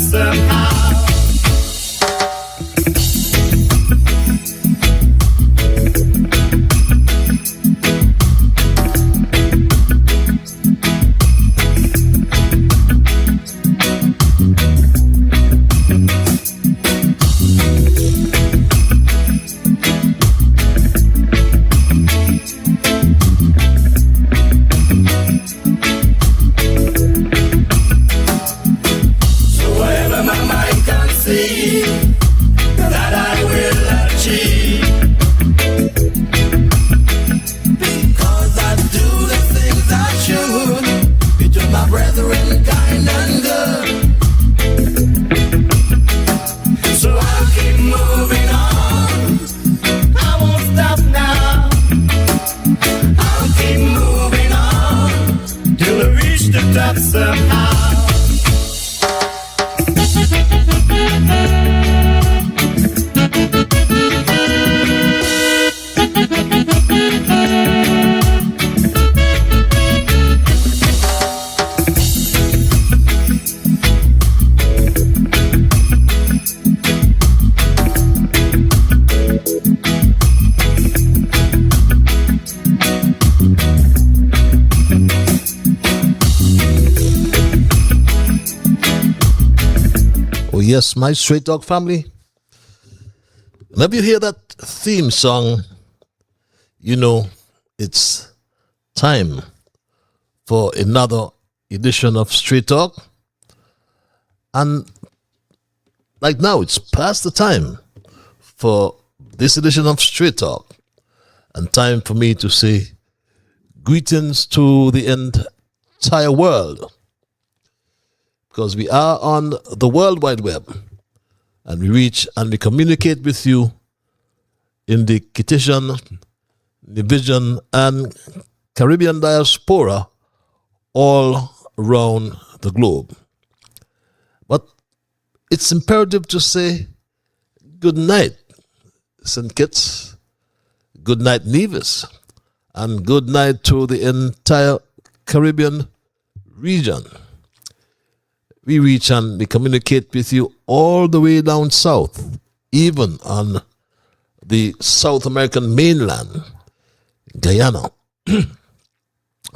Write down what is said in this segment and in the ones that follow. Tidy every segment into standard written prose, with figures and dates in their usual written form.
somehow. Yes, my Straight Talk family. Whenever you hear that theme song, you know it's time for another edition of Straight Talk. And like now, it's past the time for this edition of Straight Talk. And time for me to say greetings to the entire world. Because we are on the World Wide Web, and we reach and we communicate with you in the Kittian, Nevision, and Caribbean diaspora all around the globe. But it's imperative to say good night, St. Kitts, good night, Nevis, and good night to the entire Caribbean region. We reach and we communicate with you all the way down south, even on the South American mainland, Guyana,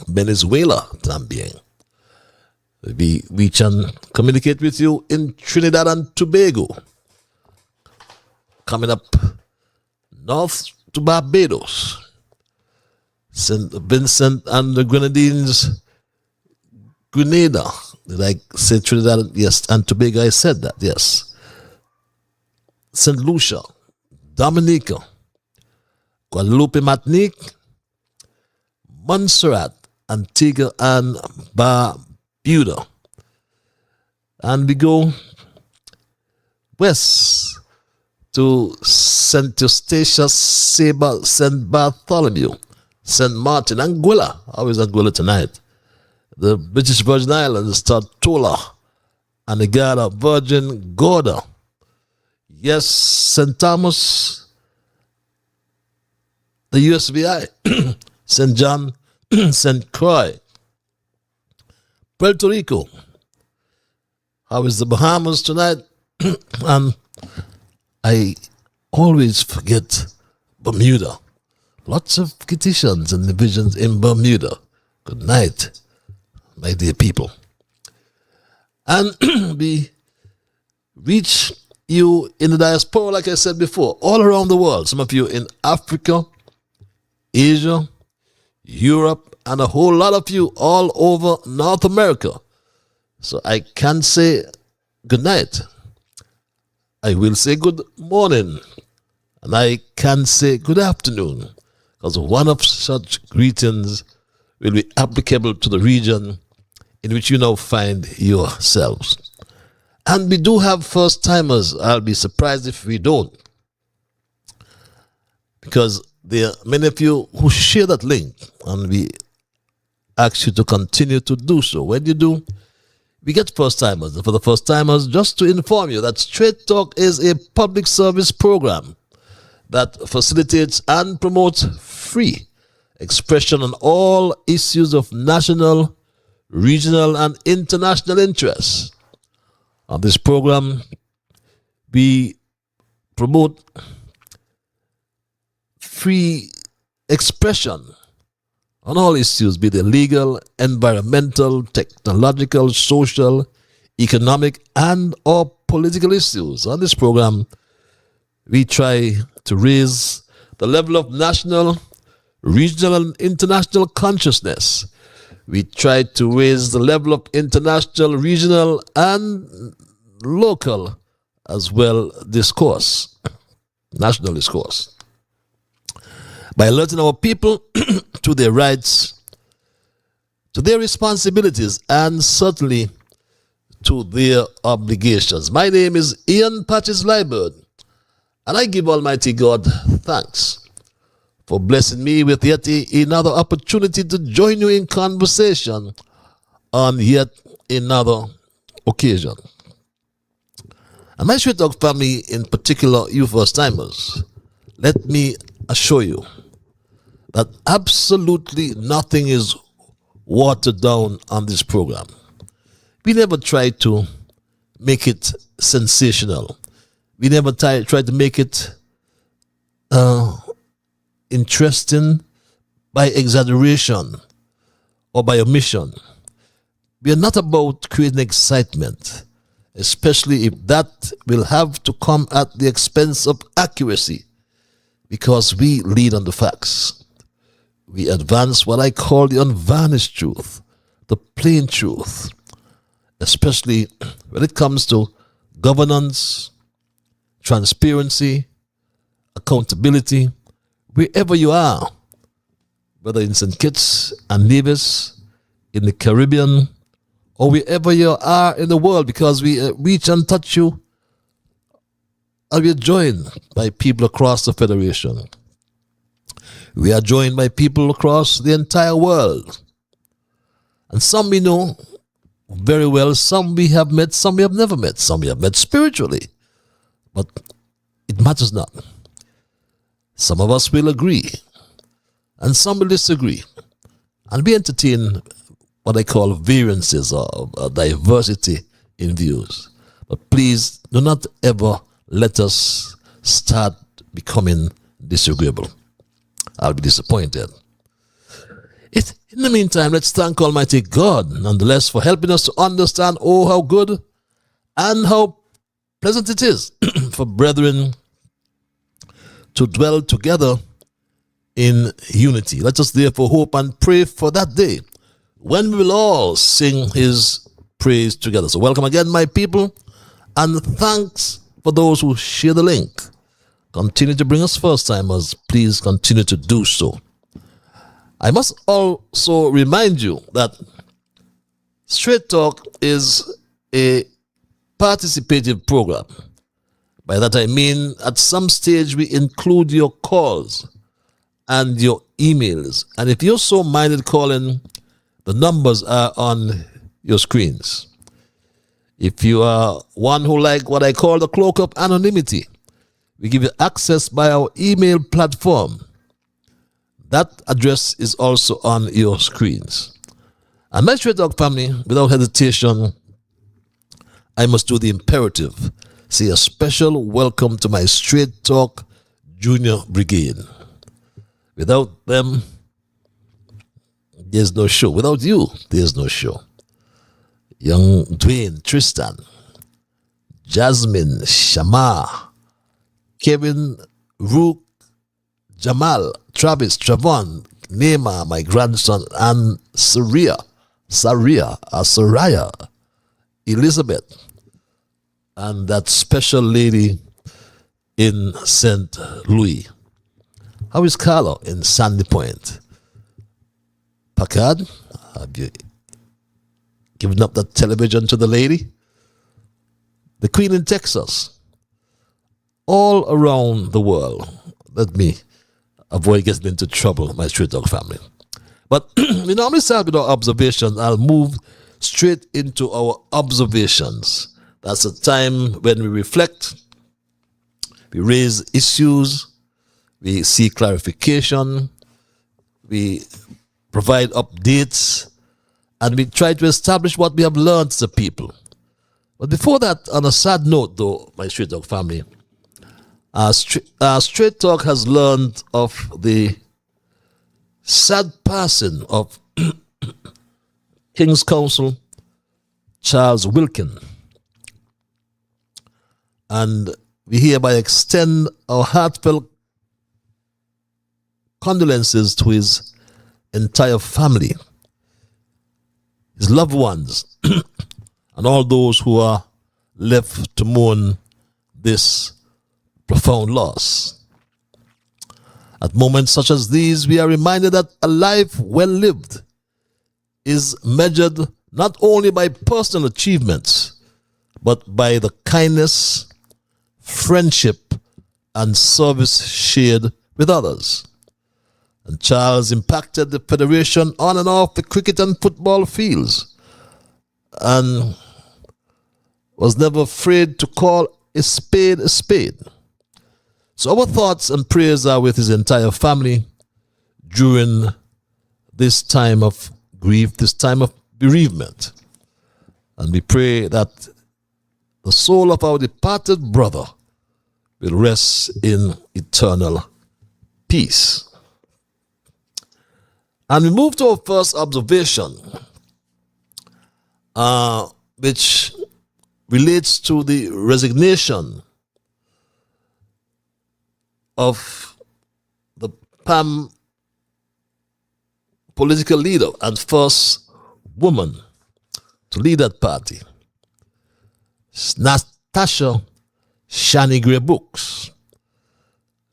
Venezuela, también. We reach and communicate with you in Trinidad and Tobago, coming up north to Barbados, St. Vincent and the Grenadines, Grenada. Did I say Trinidad? Yes. And Tobago, I said that, yes. St. Lucia, Dominica, Guadeloupe, Martinique, Montserrat, Antigua, and Barbuda. And we go west to St. Eustatius, St. Bartholomew, St. Martin, Anguilla. How is Anguilla tonight? The British Virgin Islands, Tortola, and the Ghana Virgin Gorda. Yes, St. Thomas, the USVI, St. John, St. Croix, Puerto Rico. How is the Bahamas tonight? And I always forget Bermuda. Lots of Kittitians and divisions in Bermuda. Good night, my dear people. And we reach you in the diaspora, like I said before, all around the world. Some of you in Africa, Asia, Europe, and a whole lot of you all over North America. So I can't say good night. I will say good morning. And I can say good afternoon. Because one of such greetings will be applicable to the region in which you now find yourselves. And we do have first-timers. I'll be surprised if we don't. Because there are many of you who share that link, and we ask you to continue to do so. When you do, we get first-timers. And for the first-timers, just to inform you that Straight Talk is a public service program that facilitates and promotes free expression on all issues of national, regional, and international interest. On this program, we promote free expression on all issues, be they legal, environmental, technological, social, economic, and or political issues. On this program, we try to raise the level of national, regional, and international consciousness. We try to raise the level of international, regional, and local as well discourse, national discourse, by alerting our people to their rights, to their responsibilities, and certainly to their obligations. My name is Ian Patches Liebert, and I give Almighty God thanks for blessing me with yet another opportunity to join you in conversation on yet another occasion. And my Straight Talk family, in particular, you first timers, let me assure you that absolutely nothing is watered down on this program. We never try to make it sensational. We never try to make it interesting by exaggeration or by omission. We are not about creating excitement, especially if that will have to come at the expense of accuracy, because we lead on the facts. We advance what I call the unvarnished truth, the plain truth, especially when it comes to governance, transparency, accountability, wherever you are, whether in St. Kitts and Nevis, in the Caribbean, or wherever you are in the world, because we reach and touch you, and we are joined by people across the Federation. We are joined by people across the entire world. And some we know very well, some we have met, some we have never met, some we have met spiritually. But it matters not. Some of us will agree, and some will disagree. And we entertain what I call variances or diversity in views. But please do not ever let us start becoming disagreeable. I'll be disappointed. In the meantime, let's thank Almighty God, nonetheless, for helping us to understand, oh, how good and how pleasant it is for brethren to dwell together in unity. Let us therefore hope and pray for that day when we will all sing his praise together. So welcome again, my people, and thanks for those who share the link. Continue to bring us first-timers. Please continue to do so. I must also remind you that Straight Talk is a participative program. By that I mean, at some stage we include your calls and your emails. And if you're so minded calling, the numbers are on your screens. If you are one who like what I call the cloak of anonymity, we give you access by our email platform. That address is also on your screens. And my Straight Talk family, without hesitation, I must do the imperative. Say a special welcome to my Straight Talk Junior Brigade. Without them, there's no show. Without you, there's no show. Young Dwayne, Tristan, Jasmine, Shamar, Kevin, Rook, Jamal, Travis, Travon, Neymar, my grandson, and Saraya, Elizabeth, and that special lady in St. Louis. How is Carlo in Sandy Point? Packard, have you given up that television to the lady? The Queen in Texas. All around the world. Let me avoid getting into trouble, my Straight Talk family. But we normally start with our observations. I'll move straight into our observations. That's a time when we reflect, we raise issues, we seek clarification, we provide updates, and we try to establish what we have learned as a people. But before that, on a sad note, though, my Straight Talk family, Straight Talk has learned of the sad passing of King's Counsel Charles Wilkin. And we hereby extend our heartfelt condolences to his entire family, his loved ones, and all those who are left to mourn this profound loss. At moments such as these, we are reminded that a life well lived is measured not only by personal achievements, but by the kindness, friendship, and service shared with others. And Charles impacted the Federation on and off the cricket and football fields, and was never afraid to call a spade a spade. So our thoughts and prayers are with his entire family during this time of grief, this time of bereavement. And we pray that the soul of our departed brother will rest in eternal peace. And we move to our first observation, which relates to the resignation of the PAM political leader and first woman to lead that party, Natasha Shani Gray Brooks,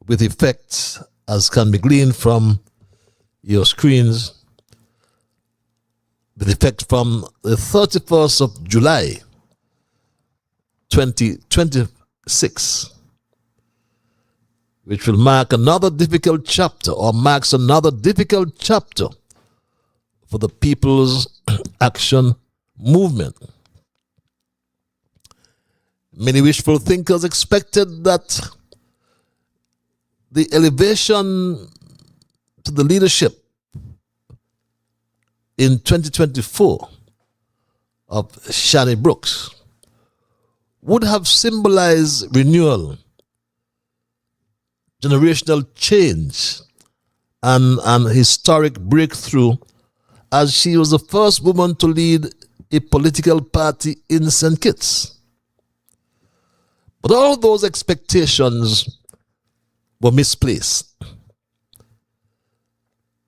with effect, as can be gleaned from your screens, with effect from the 31st of July 2026, which will mark another difficult chapter, or marks another difficult chapter for the People's Action Movement. Many wishful thinkers expected that the elevation to the leadership in 2024 of Shani Brooks would have symbolized renewal, generational change, and an historic breakthrough, as she was the first woman to lead a political party in St. Kitts. But all those expectations were misplaced.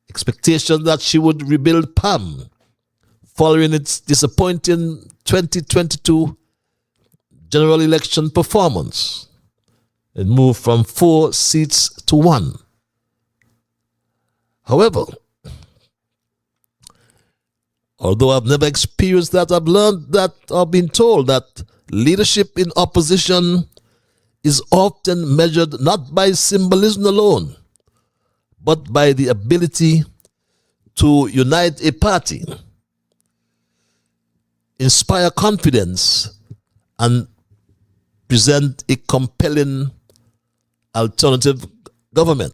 Expectation that she would rebuild PAM following its disappointing 2022 general election performance and move from 4 seats to 1. However, although I've never experienced that, I've learned that, or been told that leadership in opposition is often measured not by symbolism alone, but by the ability to unite a party, inspire confidence, and present a compelling alternative government.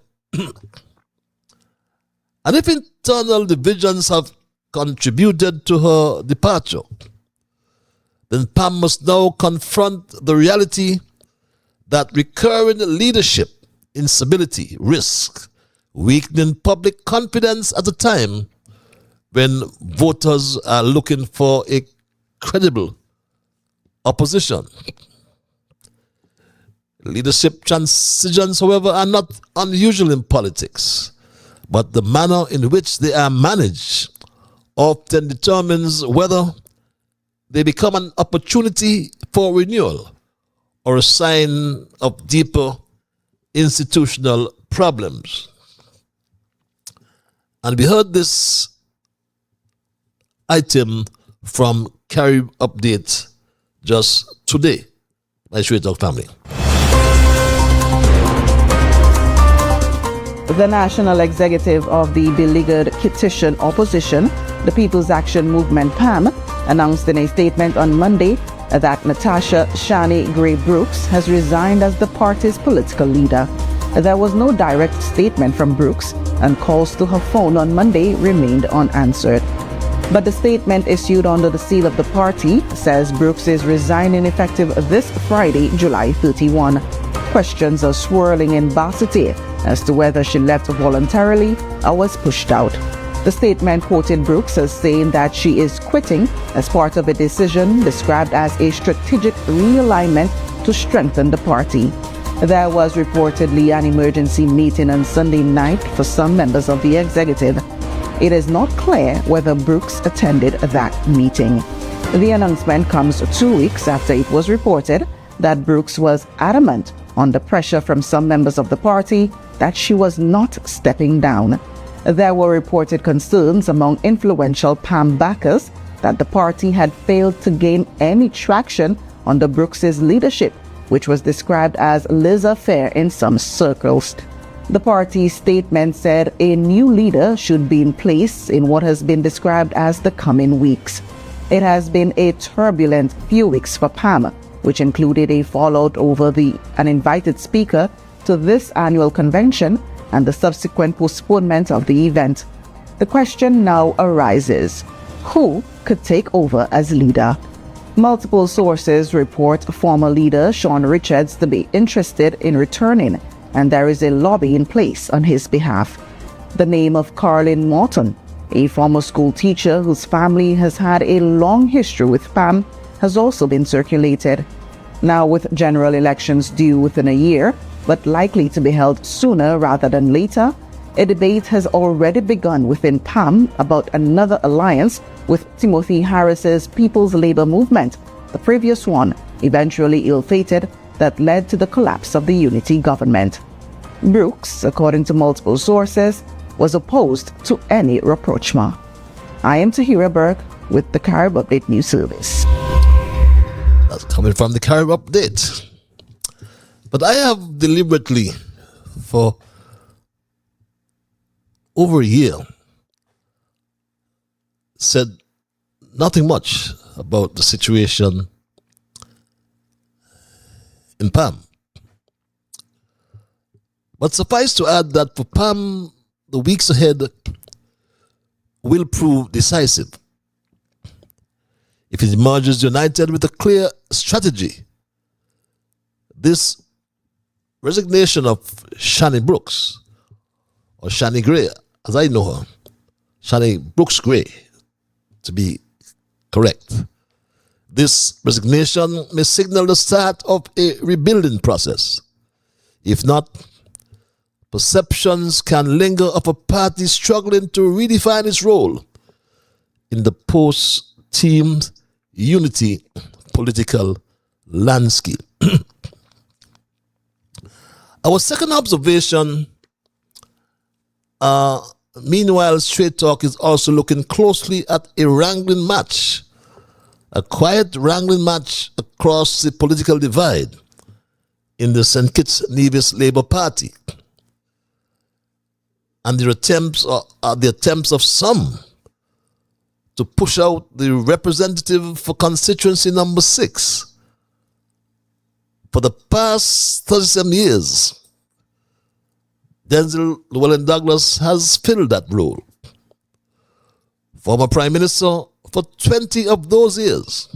And if internal divisions have contributed to her departure, then PAM must now confront the reality that recurring leadership instability risks weakening public confidence at a time when voters are looking for a credible opposition. Leadership transitions, however, are not unusual in politics, but the manner in which they are managed often determines whether they become an opportunity for renewal or a sign of deeper institutional problems. And we heard this item from Carib Update just today, my Straight Talk family. The National Executive of the beleaguered Kittitian opposition, the People's Action Movement PAM, announced in a statement on Monday that Natasha Shani Gray Brooks has resigned as the party's political leader. There was no direct statement from Brooks, and calls to her phone on Monday remained unanswered. But the statement issued under the seal of the party says Brooks is resigning effective this Friday, July 31. Questions are swirling in Varsity as to whether she left voluntarily or was pushed out. The statement quoted Brooks as saying that she is quitting as part of a decision described as a strategic realignment to strengthen the party. There was reportedly an emergency meeting on Sunday night for some members of the executive. It is not clear whether Brooks attended that meeting. The announcement comes 2 weeks after it was reported that Brooks was adamant under pressure from some members of the party that she was not stepping down. There were reported concerns among influential PAM backers that the party had failed to gain any traction under Brooks's leadership, which was described as laissez-faire in some circles. The party's statement said a new leader should be in place in what has been described as the coming weeks. It has been a turbulent few weeks for PAM, which included a fallout over the uninvited speaker to this annual convention and the subsequent postponement of the event. The question now arises, who could take over as leader? Multiple sources report former leader Sean Richards to be interested in returning, and there is a lobby in place on his behalf. The name of Carlin Morton, a former school teacher whose family has had a long history with PAM, has also been circulated. Now, with general elections due within a year, but likely to be held sooner rather than later, a debate has already begun within PAM about another alliance with Timothy Harris's People's Labor Movement, the previous one eventually ill-fated, that led to the collapse of the unity government. Brooks, according to multiple sources, was opposed to any rapprochement. I am Tahira Burke with the Carib Update News Service. That's coming from the Carib Update. But I have deliberately, for over a year, said nothing much about the situation in PAM. But suffice to add that for PAM, the weeks ahead will prove decisive. If it emerges united with a clear strategy, this resignation of Shani Brooks, or Shani Gray, as I know her, Shani Brooks Gray, to be correct. This resignation may signal the start of a rebuilding process. If not, perceptions can linger of a party struggling to redefine its role in the post-team unity political landscape. Our second observation, meanwhile, Straight Talk is also looking closely at a wrangling match, a quiet wrangling match across the political divide in the St. Kitts Nevis Labour Party, and the attempts of some to push out the representative for constituency number 6. For the past 37 years, Denzel Llewellyn Douglas has filled that role. Former Prime Minister for 20 of those years.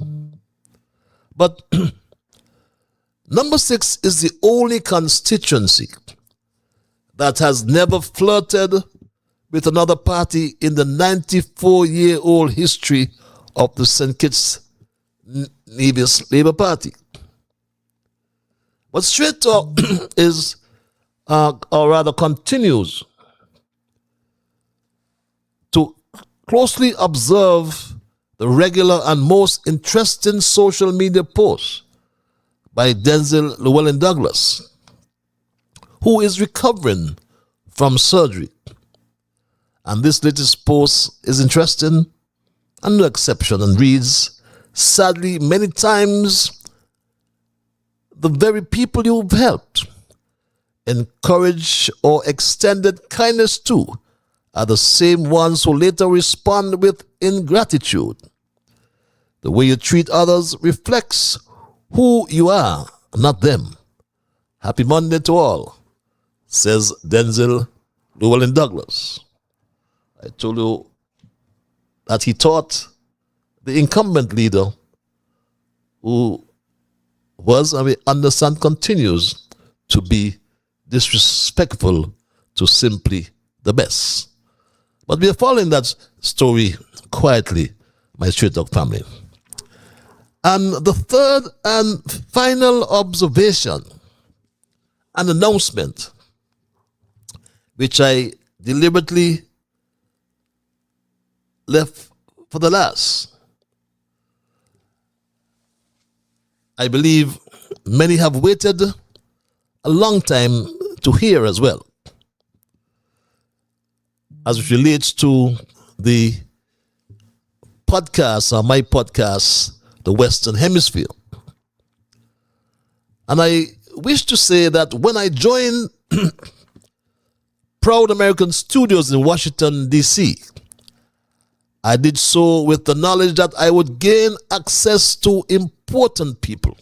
But number 6 is the only constituency that has never flirted with another party in the 94-year-old history of the St. Kitts Nevis Labour Party. But Straight Talk is, or rather continues, to closely observe the regular and most interesting social media posts by Denzel Llewellyn Douglas, who is recovering from surgery. And this latest post is interesting and no exception, and reads, "Sadly, many times the very people you've helped, encouraged, or extended kindness to are the same ones who later respond with ingratitude. The way you treat others reflects who you are, not them. Happy Monday to all," says Denzel Llewellyn Douglas. I told you that he thought the incumbent leader, who was, and we understand continues to be, disrespectful to simply the best. But we are following that story quietly, my Straight Talk family. And the third and final observation and announcement, which I deliberately left for the last. I believe many have waited a long time to hear as well, as it relates to the podcast, or my podcast, The Western Hemisphere. And I wish to say that when I joined Proud American Studios in Washington, D.C., I did so with the knowledge that I would gain access to important people,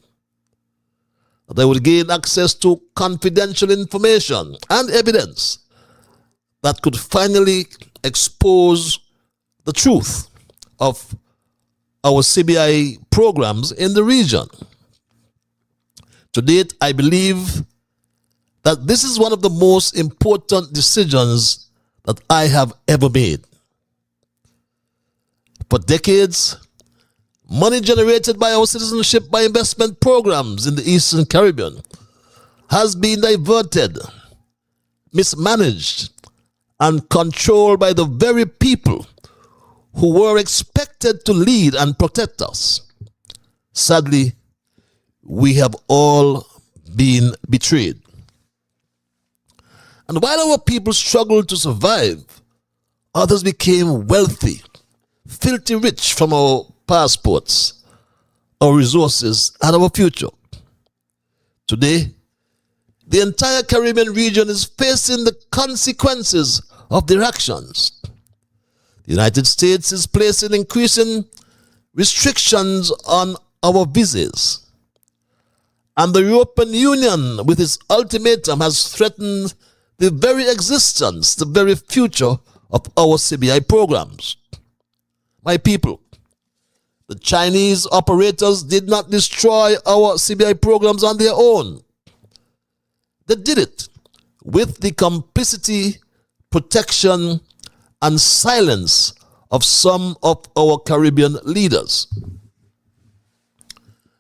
that I would gain access to confidential information and evidence that could finally expose the truth of our CBI programs in the region. To date, I believe that this is one of the most important decisions that I have ever made. For decades, money generated by our citizenship by investment programs in the Eastern Caribbean has been diverted, mismanaged, and controlled by the very people who were expected to lead and protect us. Sadly, we have all been betrayed. And while our people struggled to survive, others became wealthy, filthy rich from our passports, our resources, and our future. Today, the entire Caribbean region is facing the consequences of their actions. The United States is placing increasing restrictions on our visas. And the European Union, with its ultimatum, has threatened the very existence, the very future of our CBI programs. My people, the Chinese operators did not destroy our CBI programs on their own. They did it with the complicity, protection, and silence of some of our Caribbean leaders.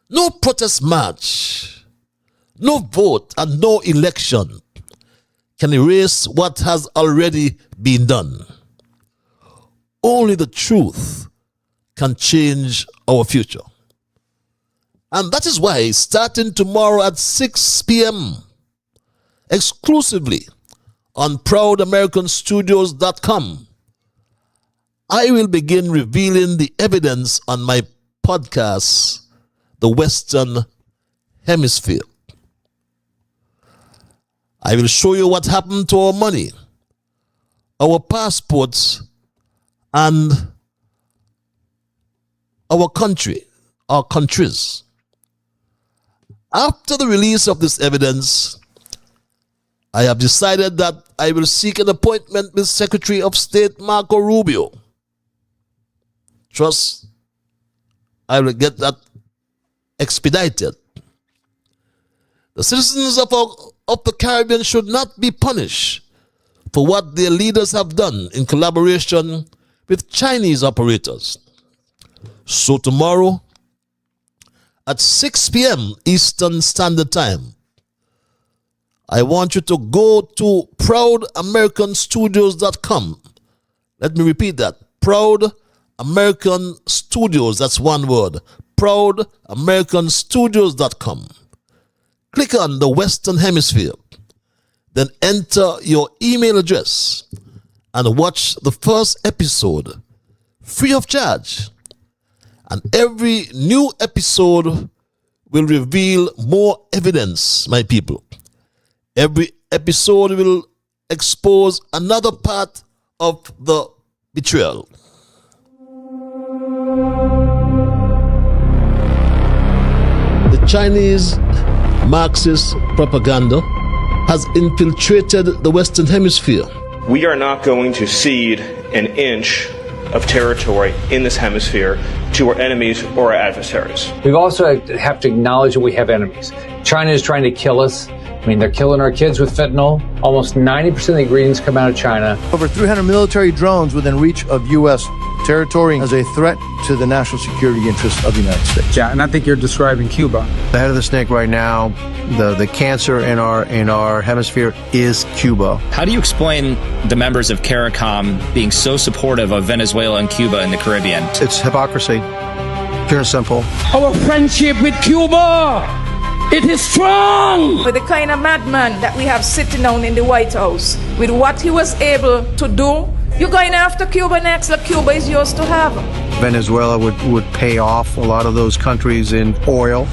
No protest march, no vote, and no election can erase what has already been done. Only the truth can change our future. And that is why, starting tomorrow at 6 p.m., exclusively on ProudAmericanStudios.com, I will begin revealing the evidence on my podcast, The Western Hemisphere. I will show you what happened to our money, our passports, and our country, our countries. After the release of this evidence, I have decided that I will seek an appointment with Secretary of State Marco Rubio. Trust, I will get that expedited. The citizens of the Caribbean should not be punished for what their leaders have done in collaboration with Chinese operators. So tomorrow at 6 p.m. Eastern Standard Time, I want you to go to ProudAmericanStudios.com. Let me repeat that. Proud American Studios, that's one word. ProudAmericanStudios.com. Click on the Western Hemisphere. Then enter your email address and watch the first episode free of charge. And every new episode will reveal more evidence, my people. Every episode will expose another part of the betrayal. The Chinese Marxist propaganda has infiltrated the Western Hemisphere. We are not going to cede an inch of territory in this hemisphere to our enemies or our adversaries. We also have to acknowledge that we have enemies. China is trying to kill us. I mean, they're killing our kids with fentanyl. Almost 90% of the ingredients come out of China. Over 300 military drones within reach of U.S. territory as a threat to the national security interests of the United States. Yeah, and I think you're describing Cuba. The head of the snake right now, the cancer in our hemisphere is Cuba. How do you explain the members of CARICOM being so supportive of Venezuela and Cuba in the Caribbean? It's hypocrisy, pure and simple. Our friendship with Cuba, it is strong. With the kind of madman that we have sitting down in the White House, with what he was able to do, you're going after Cuba next, like Cuba is yours to have. Venezuela would pay off a lot of those countries in oil.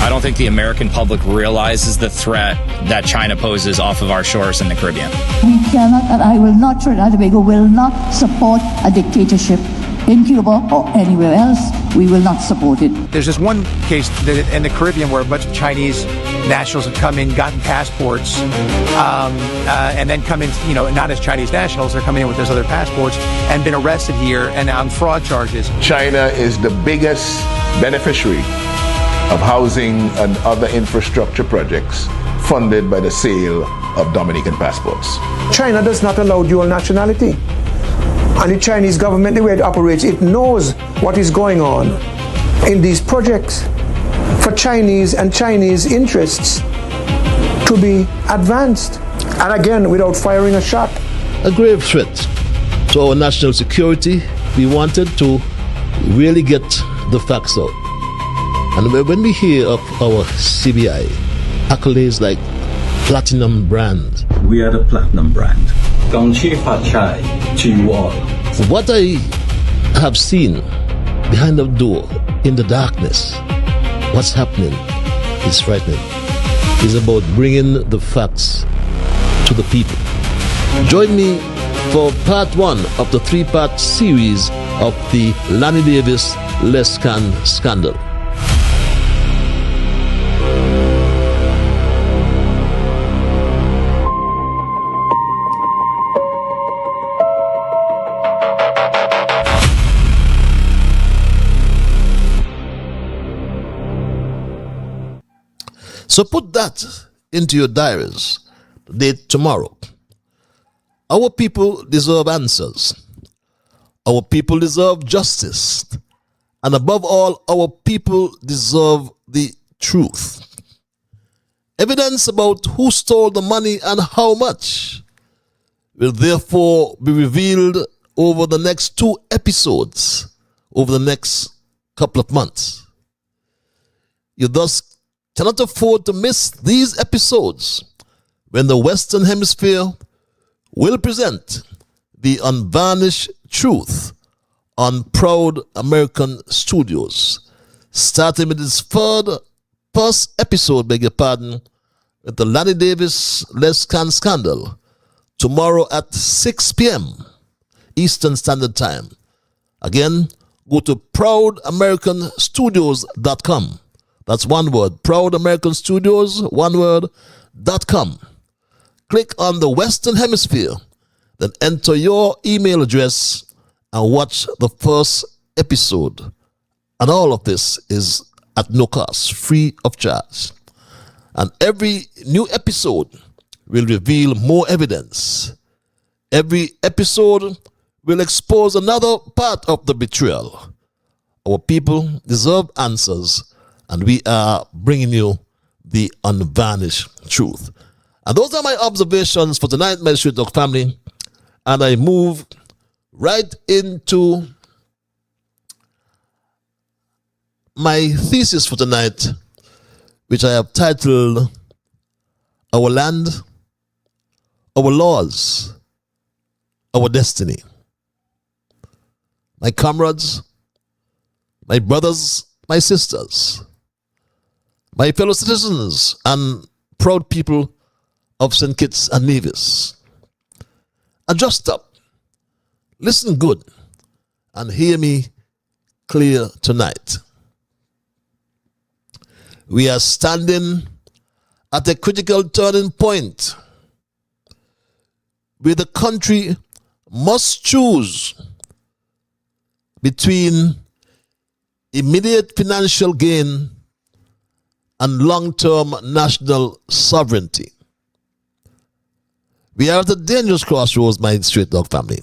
I don't think the American public realizes the threat that China poses off of our shores in the Caribbean. We cannot, and I will not, Trinidad and Tobago will not support a dictatorship in Cuba or anywhere else. We will not support it. There's this one case in the Caribbean where a bunch of Chinese nationals have come in, gotten passports, and then come in, not as Chinese nationals, they're coming in with those other passports and been arrested here and on fraud charges. China is the biggest beneficiary of housing and other infrastructure projects funded by the sale of Dominican passports. China does not allow dual nationality. And the Chinese government, the way it operates, it knows what is going on in these projects for Chinese and Chinese interests to be advanced. And again, without firing a shot. A grave threat to our national security. We wanted to really get the facts out. And when we hear of our CBI, accolades like Platinum Brand. We are the Platinum Brand. To you all. What I have seen behind the door in the darkness, what's happening is frightening. It's about bringing the facts to the people. Join me for part 1 of the 3-part series of the Lanny Davis Lescan scandal. So put that into your diaries. The date tomorrow. Our people deserve answers. Our people deserve justice. And above all, our people deserve the truth. Evidence about who stole the money and how much will therefore be revealed over the next 2 episodes, over the next couple of months. You thus cannot afford to miss these episodes when the Western Hemisphere will present the unvarnished truth on Proud American Studios, starting with its first episode, beg your pardon, with the Lanny Davis Lescan scandal, tomorrow at 6 p.m. Eastern Standard Time. Again, go to proudamericanstudios.com. That's one word, proudamericanstudios, one word, .com. Click on the Western Hemisphere, then enter your email address and watch the first episode. And all of this is at no cost, free of charge. And every new episode will reveal more evidence. Every episode will expose another part of the betrayal. Our people deserve answers, and we are bringing you the unvarnished truth. And those are my observations for tonight, my Street Dog family. And I move right into my thesis for tonight, which I have titled Our Land, Our Laws, Our Destiny. My comrades, my brothers, my sisters, my fellow citizens and proud people of St. Kitts and Nevis. Adjust up, listen good, and hear me clear tonight. We are standing at a critical turning point where the country must choose between immediate financial gain and long-term national sovereignty. We are at a dangerous crossroads, my straight dog family,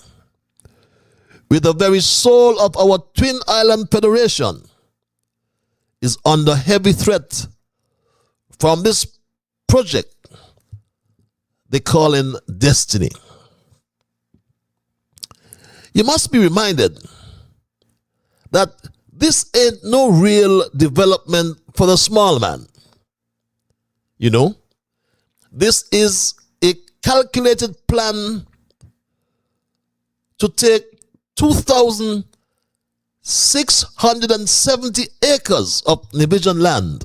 where the very soul of our twin island federation is under heavy threat from this project they call in destiny. You must be reminded that this ain't no real development for the small man. You know, this is a calculated plan to take 2,670 acres of Nevision land,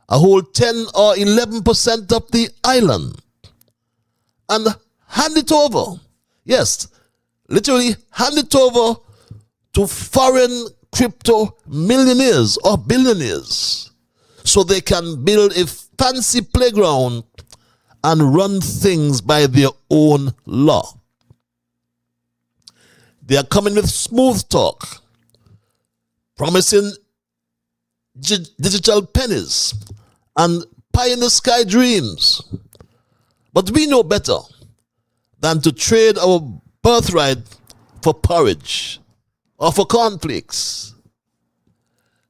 a whole 10 or 11% of the island, and hand it over, yes, literally hand it over to foreign crypto millionaires or billionaires so they can build a fancy playground and run things by their own law. They are coming with smooth talk, promising digital pennies and pie-in-the-sky dreams. But we know better than to trade our birthright for porridge or for cornflakes.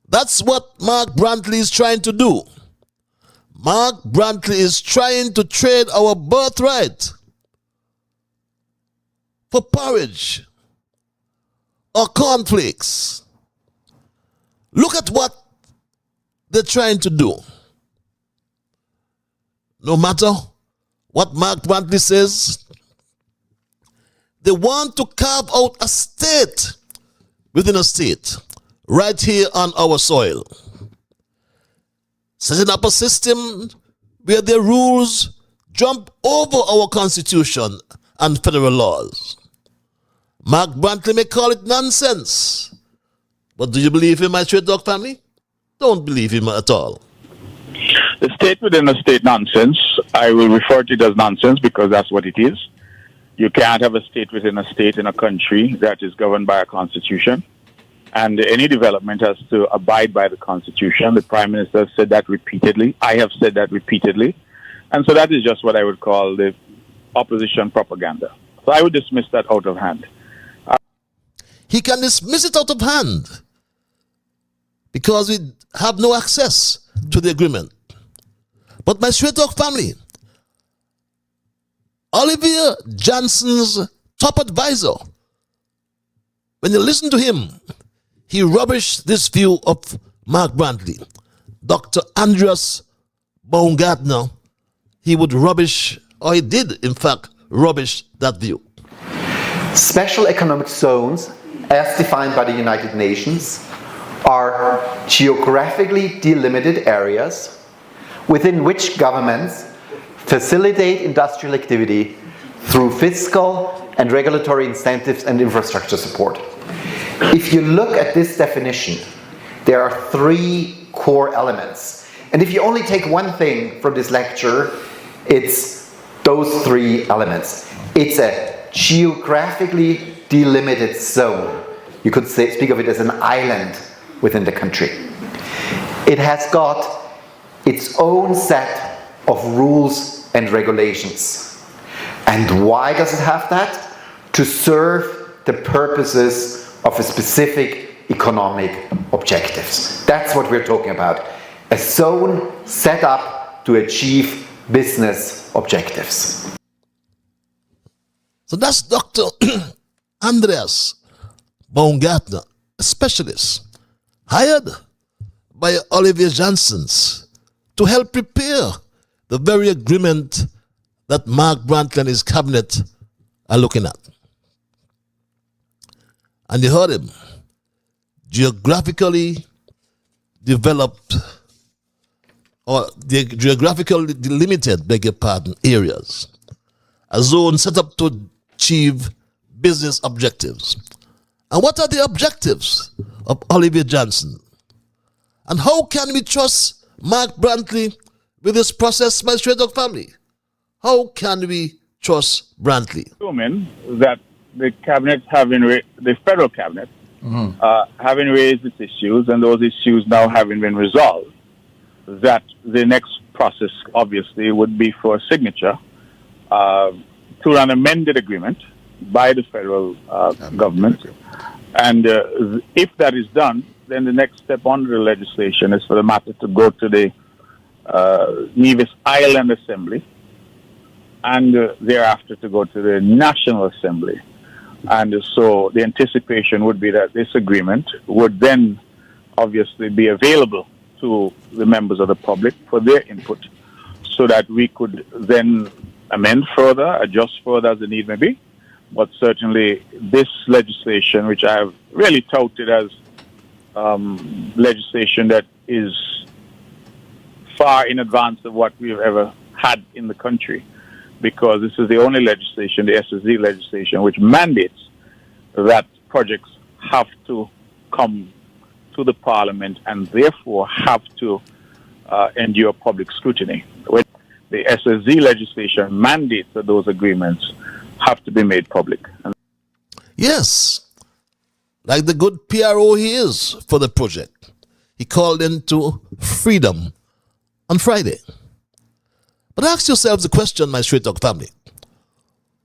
That's what Mark Brantley is trying to do. Mark Brantley is trying to trade our birthright for porridge or cornflakes. Look at what they're trying to do. No matter what Mark Brantley says, they want to carve out a state within a state right here on our soil, setting up a system where their rules jump over our constitution and federal laws. Mark Brantley may call it nonsense, but do you believe him, my straight dog family? Don't believe him at all. The state within a state nonsense, I will refer to it as nonsense because that's what it is. You can't have a state within a state in a country that is governed by a constitution. And any development has to abide by the Constitution. The Prime Minister has said that repeatedly. I have said that repeatedly. And so that is just what I would call the opposition propaganda. So I would dismiss that out of hand. He can dismiss it out of hand because we have no access to the agreement. But my straight talk family, Oliver Johnson's top advisor, when you listen to him, he rubbished this view of Mark Brantley. Dr. Andreas Baumgartner, he would rubbish, or he did, in fact, rubbish that view. Special economic zones, as defined by the United Nations, are geographically delimited areas within which governments facilitate industrial activity through fiscal and regulatory incentives and infrastructure support. If you look at this definition, there are three core elements. And if you only take one thing from this lecture, it's those three elements. It's a geographically delimited zone. You could speak of it as an island within the country. It has got its own set of rules and regulations. And why does it have that? To serve the purposes of a specific economic objectives. That's what we're talking about. A zone set up to achieve business objectives. So that's Dr. Andreas Baumgartner, a specialist hired by Oliver Johnson's to help prepare the very agreement that Mark Brantley and his cabinet are looking at. And you heard him, geographically developed, or the geographically delimited, beg your pardon, areas. A zone set up to achieve business objectives. And what are the objectives of Oliver Johnson? And how can we trust Mark Brantley with this process, my straight dog family? How can we trust trust Brantley. Assuming that the cabinet the federal cabinet having raised its issues and those issues now having been resolved, that the next process obviously would be for a signature to an amended agreement by the federal government. And if that is done, then the next step under the legislation is for the matter to go to the Nevis Island Assembly and thereafter to go to the National Assembly. And so the anticipation would be that this agreement would then obviously be available to the members of the public for their input so that we could then amend further, adjust further as the need may be. But certainly this legislation, which I have really touted as legislation that is far in advance of what we've ever had in the country, because this is the only legislation, the SSD legislation, which mandates that projects have to come to the Parliament and therefore have to endure public scrutiny. When the SSD legislation mandates that those agreements have to be made public. Yes, like the good PRO he is for the project. He called into freedom on Friday. But ask yourselves the question, my Straight Talk family.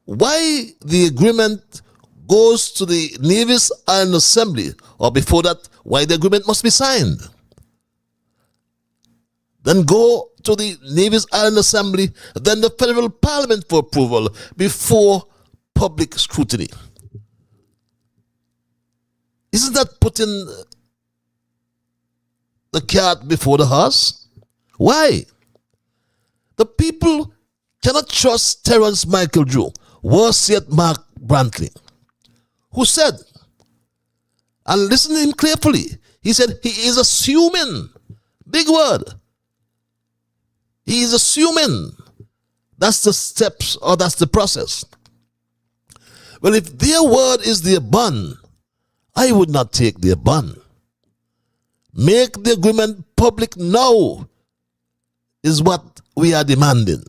Why the agreement goes to the Nevis Island Assembly, or before that, why the agreement must be signed? Then go to the Nevis Island Assembly, then the Federal Parliament for approval before public scrutiny. Isn't that putting the cart before the horse? Why? The people cannot trust Terence Michael Drew, worse yet Mark Brantley, who said, and listen to him carefully, he said he is assuming, big word, he is assuming. That's the steps, or that's the process. Well, if their word is their bun, I would not take their bun. Make the agreement public now is what we are demanding.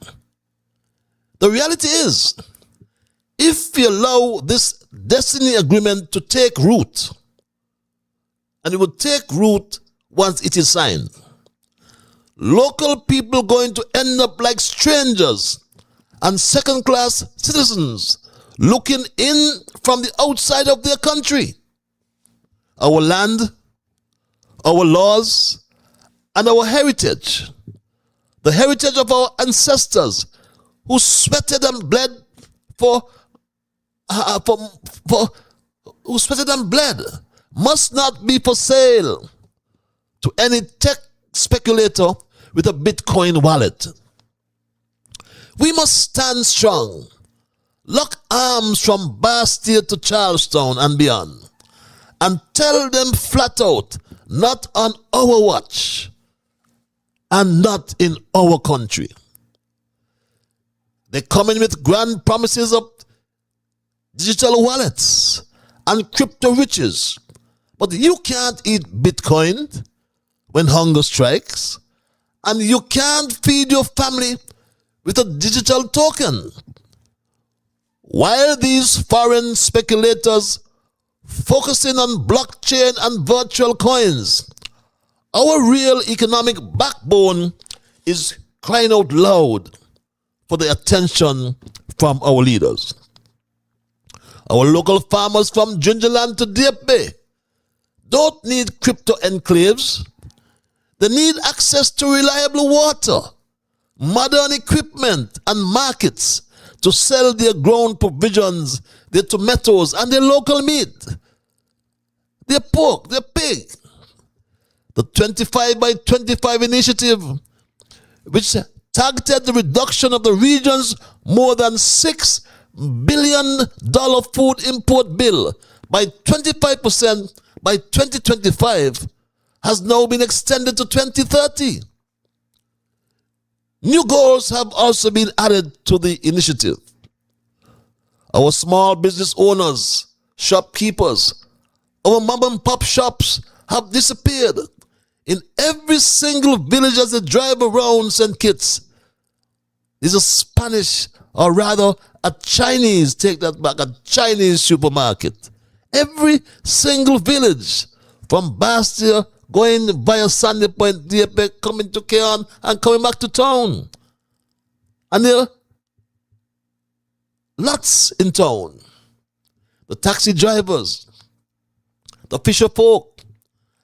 The reality is, if we allow this destiny agreement to take root, and it will take root once it is signed, local people going to end up like strangers and second-class citizens looking in from the outside of their country. Our land, our laws, and our heritage, the heritage of our ancestors who sweated and bled who sweated and bled, must not be for sale to any tech speculator with a Bitcoin wallet. We must stand strong, lock arms from Bastille to Charlestown and beyond, and tell them flat out, not on our watch and not in our country. They come in with grand promises of digital wallets and crypto riches, but you can't eat Bitcoin when hunger strikes, and you can't feed your family with a digital token. While these foreign speculators focusing on blockchain and virtual coins, our real economic backbone is crying out loud for the attention from our leaders. Our local farmers from Gingerland to Deep Bay don't need crypto enclaves. They need access to reliable water, modern equipment, and markets to sell their grown provisions, their tomatoes, and their local meat, their pork, their pig. The 25 by 25 initiative, which targeted the reduction of the region's more than $6 billion food import bill by 25% by 2025, has now been extended to 2030. New goals have also been added to the initiative. Our small business owners, shopkeepers, our mom and pop shops have disappeared. In every single village as they drive around St. Kitts, This is a Spanish, or rather a Chinese, take that back, a Chinese supermarket. Every single village from Bastia going via Sandy Point, DAP, coming to Keon and coming back to town. And there are lots in town. The taxi drivers, the fisher folk,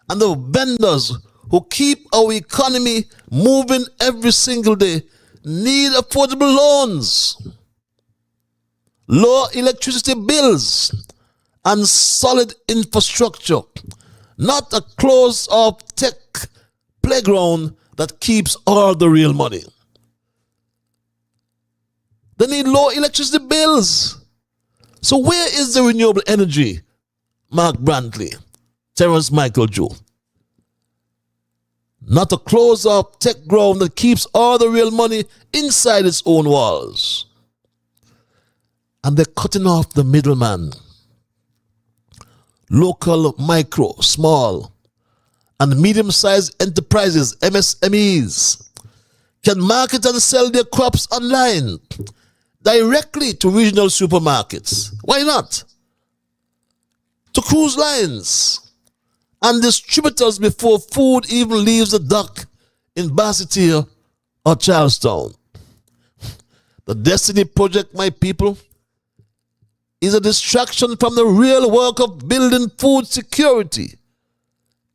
and the vendors who keep our economy moving every single day need affordable loans, low electricity bills, and solid infrastructure, not a closed-off tech playground that keeps all the real money. They need low electricity bills. So where is the renewable energy, Mark Brantley, Terence Michael Joe? Not a closed-off tech ground that keeps all the real money inside its own walls. And they're cutting off the middleman. Local, micro, small, and medium-sized enterprises, MSMEs, can market and sell their crops online directly to regional supermarkets. Why not? To cruise lines and distributors before food even leaves the dock in Basseterre or Charlestown. The Destiny Project, my people, is a distraction from the real work of building food security,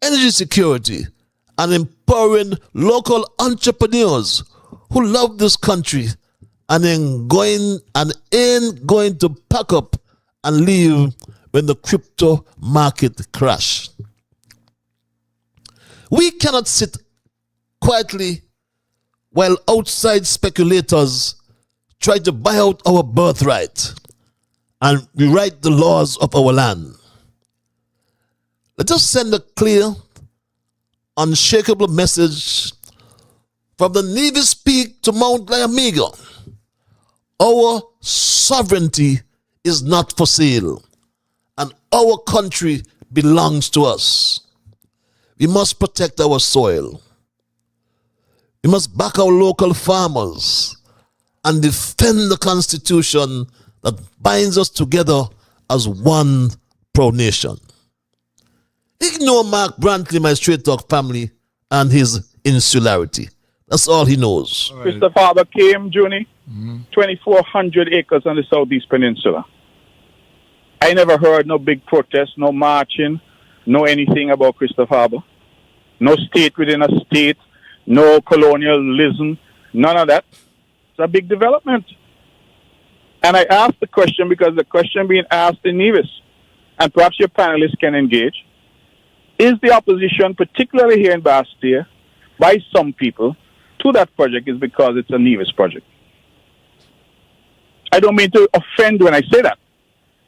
energy security, and empowering local entrepreneurs who love this country and ain't going to pack up and leave when the crypto market crash. We cannot sit quietly while outside speculators try to buy out our birthright and rewrite the laws of our land. Let us send a clear, unshakable message from the Nevis Peak to Mount Lyamiga. Our sovereignty is not for sale, and our country belongs to us. We must protect our soil. We must back our local farmers and defend the Constitution that binds us together as one proud nation. Ignore Mark Brantley, my straight talk family, and his insularity. That's all he knows. Right. Christopher Harbour came, Juni, 2,400 acres on the Southeast Peninsula. I never heard no big protest, no marching, no anything about Christopher Harbour. No state within a state, no colonialism, none of that. It's a big development. And I asked the question because the question being asked in Nevis, and perhaps your panelists can engage, is the opposition, particularly here in Bastia, by some people, to that project is because it's a Nevis project. I don't mean to offend when I say that,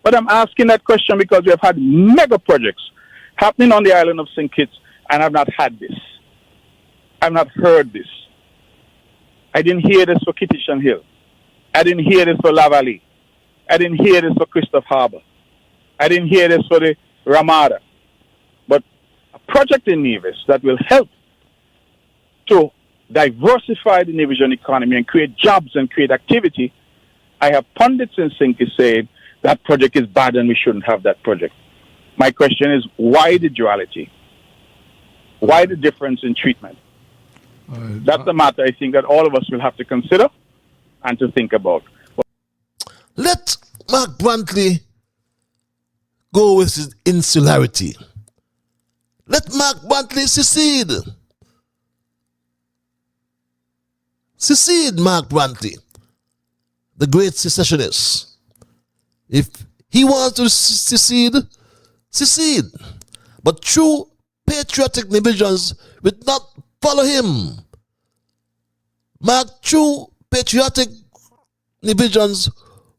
but I'm asking that question because we have had mega projects happening on the island of St. Kitts, and I've not had this. I've not heard this. I didn't hear this for Kittitian Hill. I didn't hear this for La Vallée. I didn't hear this for Christopher Harbour. I didn't hear this for the Ramada. But a project in Nevis that will help to diversify the Nevisian economy and create jobs and create activity, I have pundits in St. Kitts saying that project is bad and we shouldn't have that project. My question is, why the duality? Why the difference in treatment? That's the matter I think that all of us will have to consider and to think about. Let Mark Brantley go with his insularity. Let Mark Brantley secede. Secede, Mark Brantley, the great secessionist. If he wants to secede, secede. But true patriotic Nevisians will not follow him. Mark, true patriotic Nevisians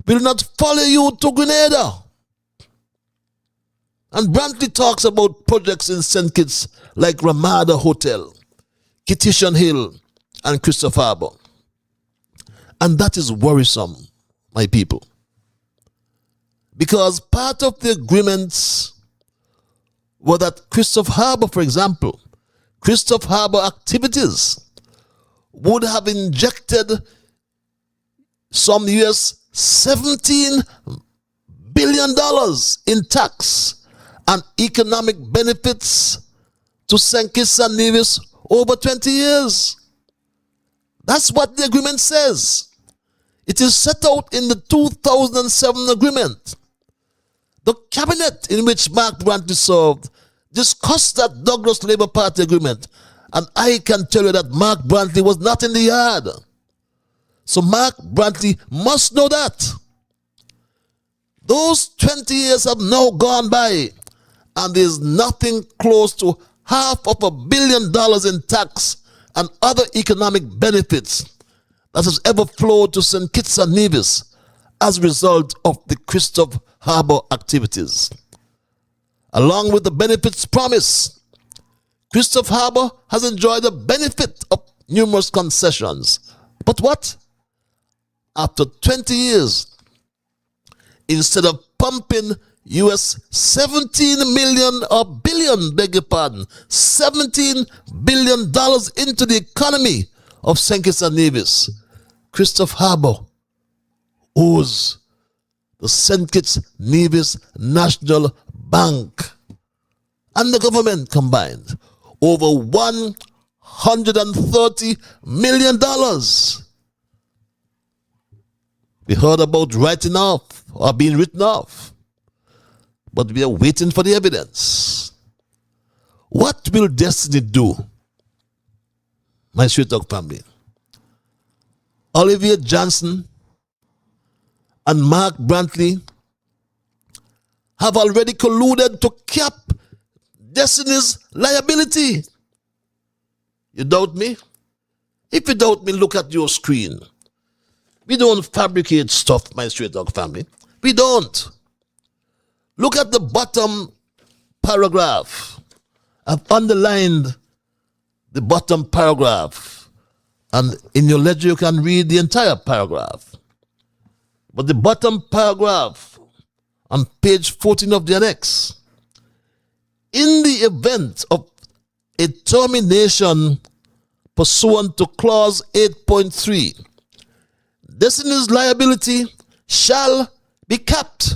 will not follow you to Grenada. And Brantley talks about projects in St. Kitts like Ramada Hotel, Kittitian Hill, and Christopher Harbour. And that is worrisome, my people. Because part of the agreements were that Christopher Harbour, for example, Christopher Harbour activities would have injected some US $17 billion in tax and economic benefits to St. Kitts and Nevis over 20 years. That's what the agreement says. It is set out in the 2007 agreement. The cabinet in which Mark Brantley served discussed that Douglas Labour Party agreement, and I can tell you that Mark Brantley was not in the yard. So Mark Brantley must know that. Those 20 years have now gone by, and there's nothing close to $500 million in tax and other economic benefits that has ever flowed to St. Kitts and Nevis as a result of the Christopher Harbour activities. Along with the benefits promised, Christopher Harbour has enjoyed the benefit of numerous concessions. But what? After 20 years, instead of pumping US 17 million or billion, beg your pardon, $17 billion into the economy of St. Kitts and Nevis, Christopher Harbour owes the St. Kitts Nevis National Bank and the government combined over $130 million. We heard about writing off or being written off, but we are waiting for the evidence. What will destiny do, my Straight Talk family? Olivia Johnson and Mark Brantley have already colluded to cap Destiny's liability. You doubt me? If you doubt me, look at your screen. We don't fabricate stuff, my Straight Talk family. We don't. Look at the bottom paragraph. I've underlined the bottom paragraph, and in your ledger you can read the entire paragraph. But the bottom paragraph on page 14 of the annex, in the event of a termination pursuant to clause 8.3, Destiny's liability shall be capped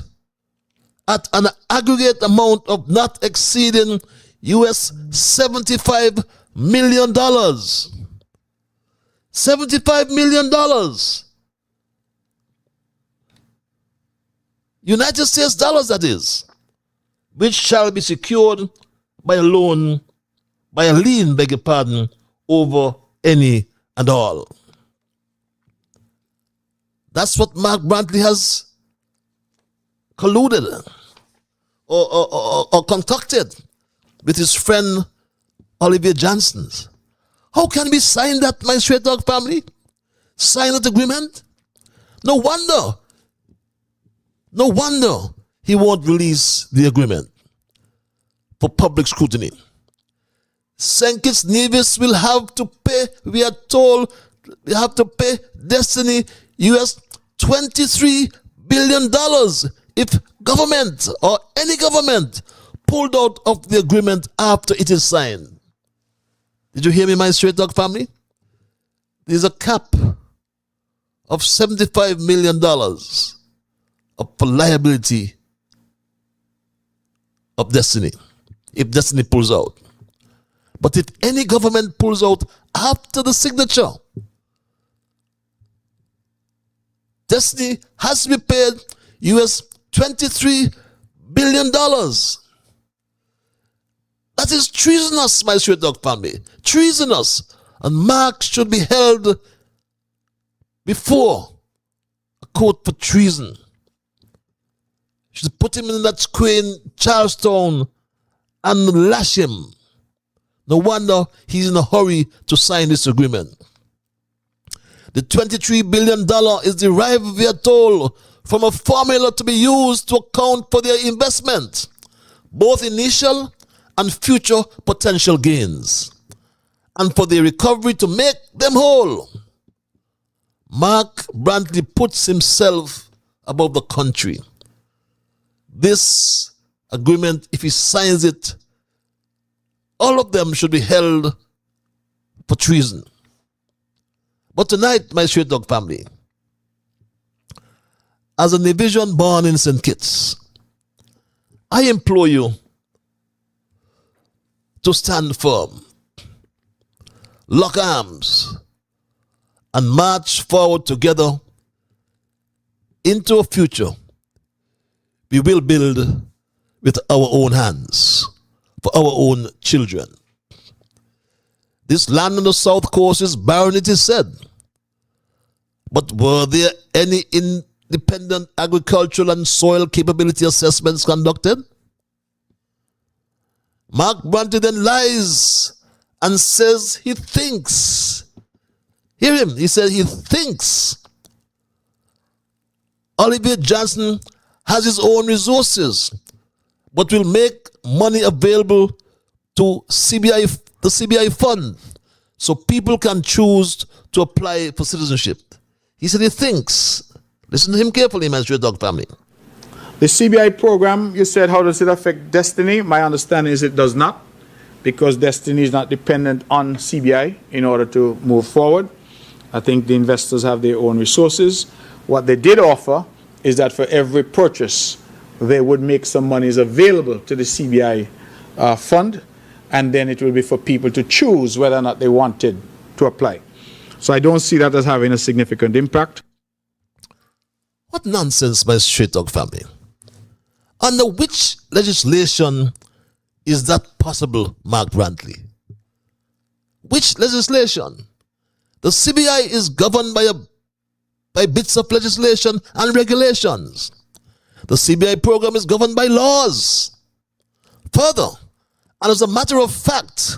at an aggregate amount of not exceeding US $75 million. $75 million. United States dollars, that is, which shall be secured by a loan, by a lien, beg your pardon, over any and all. That's what Mark Brantley has colluded or concocted with his friend Olivia Johnson. How can we sign that, my Straight Dog family? Sign that agreement? No wonder he won't release the agreement for public scrutiny. St. Kitts Nevis will have to pay, we are told, they have to pay Destiny US $23 billion if government or any government pulled out of the agreement after it is signed. Did you hear me, my Straight Dog family? There's a cap of $75 million of liability of Destiny if Destiny pulls out. But if any government pulls out after the signature, Destiny has to be paid US $23 billion. That is treasonous, my Straight Dog family. Treasonous. And Mark should be held before a court for treason. Should put him in that square in Charlestown and lash him. No wonder he's in a hurry to sign this agreement. The $23 billion is derived, we are told, from a formula to be used to account for their investment, both initial and future potential gains, and for their recovery to make them whole. Mark Brantley puts himself above the country. This agreement, if he signs it, all of them should be held for treason. But tonight, my Straight Dog family, as a Nevision born in St. Kitts, I implore you to stand firm, lock arms, and march forward together into a future we will build with our own hands for our own children. This land on the south coast is barren, it is said. But were there any independent agricultural and soil capability assessments conducted? Mark Brantley then lies and says he thinks. Hear him, he said he thinks Oliver Johnson has his own resources, but will make money available to the CBI fund so people can choose to apply for citizenship. He said he thinks. Listen to him carefully, my Straight Dog family. The CBI program, you said, how does it affect Destiny? My understanding is it does not, because Destiny is not dependent on CBI in order to move forward. I think the investors have their own resources. What they did offer is that for every purchase, they would make some monies available to the CBI fund, and then it will be for people to choose whether or not they wanted to apply. So I don't see that as having a significant impact. What nonsense, my Straight Dog family. Under which legislation is that possible, Mark Brantley? Which legislation? The CBI is governed by bits of legislation and regulations. The CBI program is governed by laws. Further, and as a matter of fact,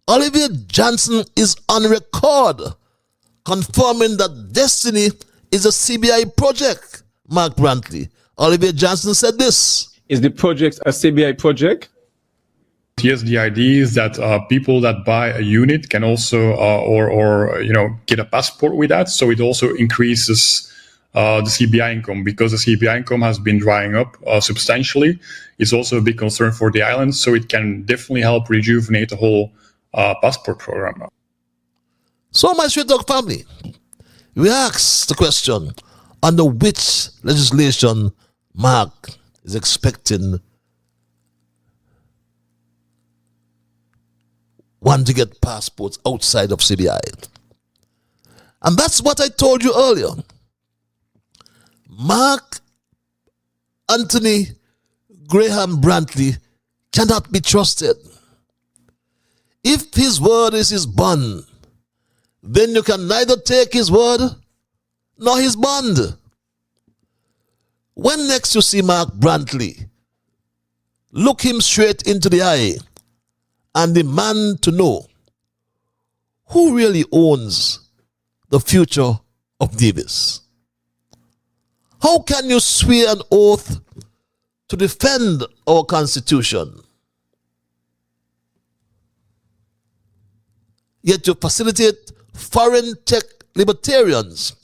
Oliver Johnson is on record confirming that Destiny is a CBI project, Mark Brantley. Oliver Johnson said this. Is the project a CBI project? Yes, the idea is that people that buy a unit can also, get a passport with that. So it also increases the CBI income, because the CBI income has been drying up substantially. It's also a big concern for the island, so it can definitely help rejuvenate the whole passport program. So, my Straight Dog family, we ask the question, under which legislation Mark is expecting one to get passports outside of CBI. And that's what I told you earlier. Mark Anthony Graham Brantley cannot be trusted. If his word is his bond, then you can neither take his word nor his bond. When next you see Mark Brantley, look him straight into the eye and demand to know who really owns the future of Nevis. How can you swear an oath to defend our Constitution, yet you facilitate foreign tech libertarians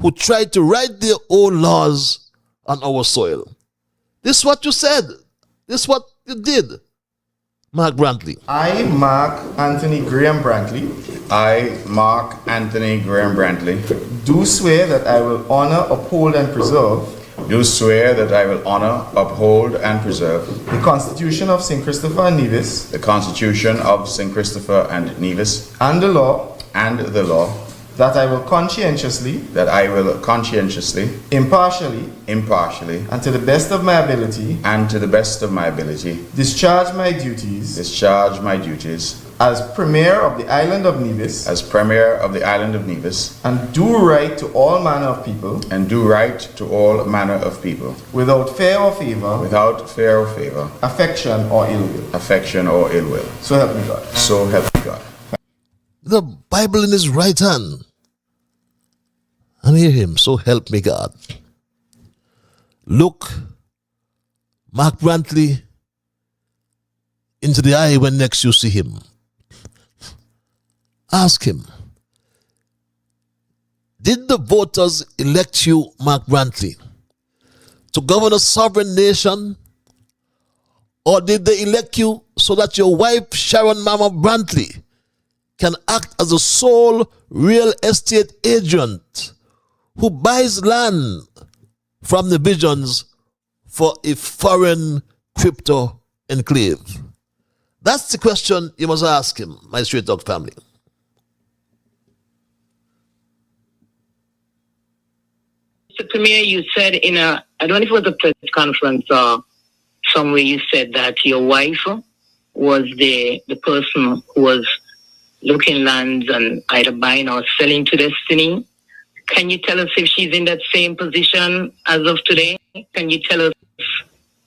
who try to write their own laws on our soil? This is what you said. This is what you did, Mark Brantley. I, Mark Anthony Graham Brantley. I, Mark Anthony Graham Brantley. Do swear that I will honor, uphold, and preserve. Do swear that I will honor, uphold, and preserve. The Constitution of St. Christopher and Nevis. The Constitution of St. Christopher and Nevis. And the law. And the law. That I will conscientiously. That I will conscientiously. Impartially. Impartially. And to the best of my ability. And to the best of my ability. Discharge my duties. Discharge my duties. As Premier of the Island of Nevis. As Premier of the Island of Nevis. And do right to all manner of people. And do right to all manner of people. Without fear or favor. Without fear or favor. Affection or ill will. Affection or ill will. So help me God. So help me God. The Bible in his right hand. And hear him, so help me God. Look Mark Brantley into the eye when next you see him. Ask him, did the voters elect you, Mark Brantley, to govern a sovereign nation? Or did they elect you so that your wife, Sharon Mama Brantley, can act as a sole real estate agent who buys land from the visions for a foreign crypto enclave? That's the question you must ask him, my Straight Talk family. Mr. Premier, you said in a, I don't know if it was a press conference or somewhere, you said that your wife was the person who was looking lands and either buying or selling to Destiny. Can you tell us if she's in that same position as of today? Can you tell us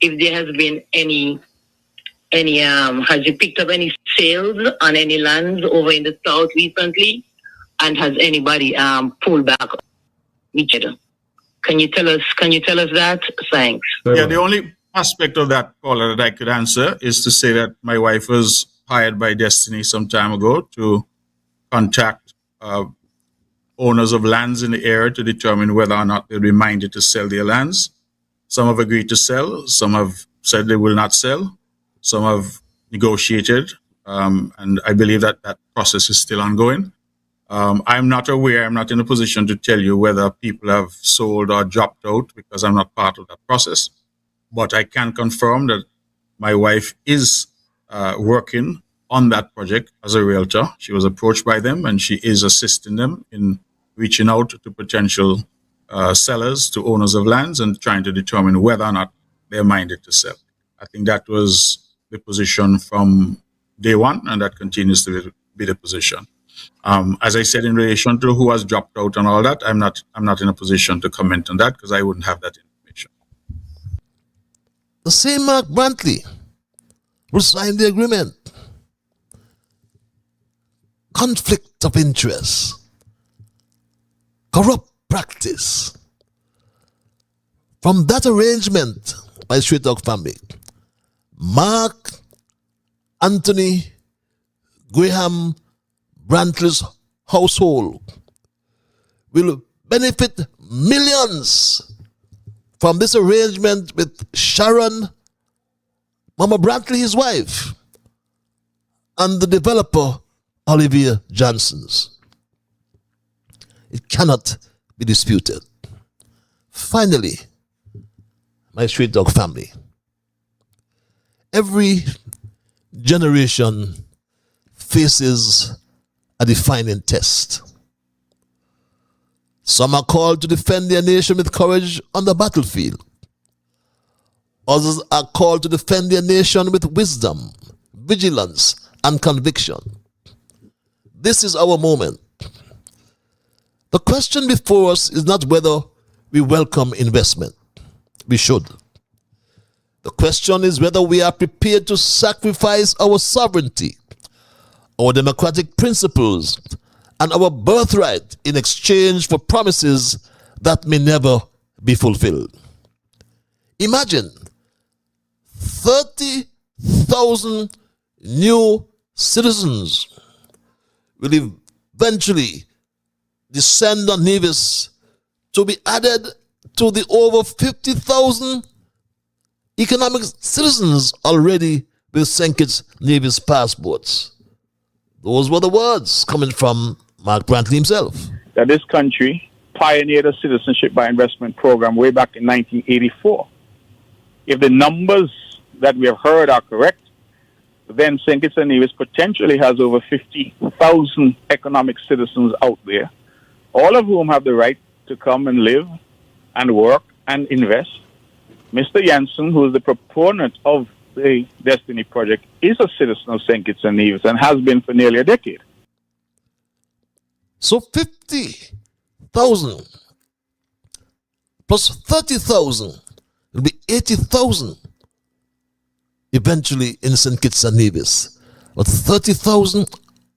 if there has been any has you picked up any sales on any lands over in the south recently? And has anybody pulled back each other? Can you tell us that? Thanks. Yeah, the only aspect of that, Paula, that I could answer is to say that my wife was hired by Destiny some time ago to contact owners of lands in the area to determine whether or not they'll be minded to sell their lands. Some have agreed to sell, some have said they will not sell, some have negotiated, and I believe that that process is still ongoing. I'm not aware, I'm not in a position to tell you whether people have sold or dropped out because I'm not part of that process. But I can confirm that my wife is working on that project as a realtor. She was approached by them and she is assisting them in reaching out to potential sellers, to owners of lands, and trying to determine whether or not they're minded to sell. I think that was the position from day one, and that continues to be the position. As I said, in relation to who has dropped out and all that, I'm not in a position to comment on that because I wouldn't have that information. The same Mark Brantley who signed the agreement. Conflict of interest, corrupt practice. From that arrangement, my Straight Talk family, Mark Anthony Graham Brantley's household will benefit millions from this arrangement with Sharon, Mama Brantley, his wife, and the developer, Olivia Johnson's. It cannot be disputed. Finally, my Straight Dog family, every generation faces a defining test. Some are called to defend their nation with courage on the battlefield. Others are called to defend their nation with wisdom, vigilance, and conviction. This is our moment. The question before us is not whether we welcome investment. We should. The question is whether we are prepared to sacrifice our sovereignty, our democratic principles, and our birthright in exchange for promises that may never be fulfilled. Imagine 30,000 new citizens will eventually descend on Nevis to be added to the over 50,000 economic citizens already with St. Kitts Nevis passports. Those were the words coming from Mark Brantley himself. That this country pioneered a citizenship by investment program way back in 1984. If the numbers that we have heard are correct, then St. Kitts and Nevis potentially has over 50,000 economic citizens out there, all of whom have the right to come and live and work and invest. Mr. Jensen, who is the proponent of the Destiny Project, is a citizen of St. Kitts and Nevis and has been for nearly a decade. So 50,000 plus 30,000 will be 80,000 eventually in St. Kitts and Nevis. But 30,000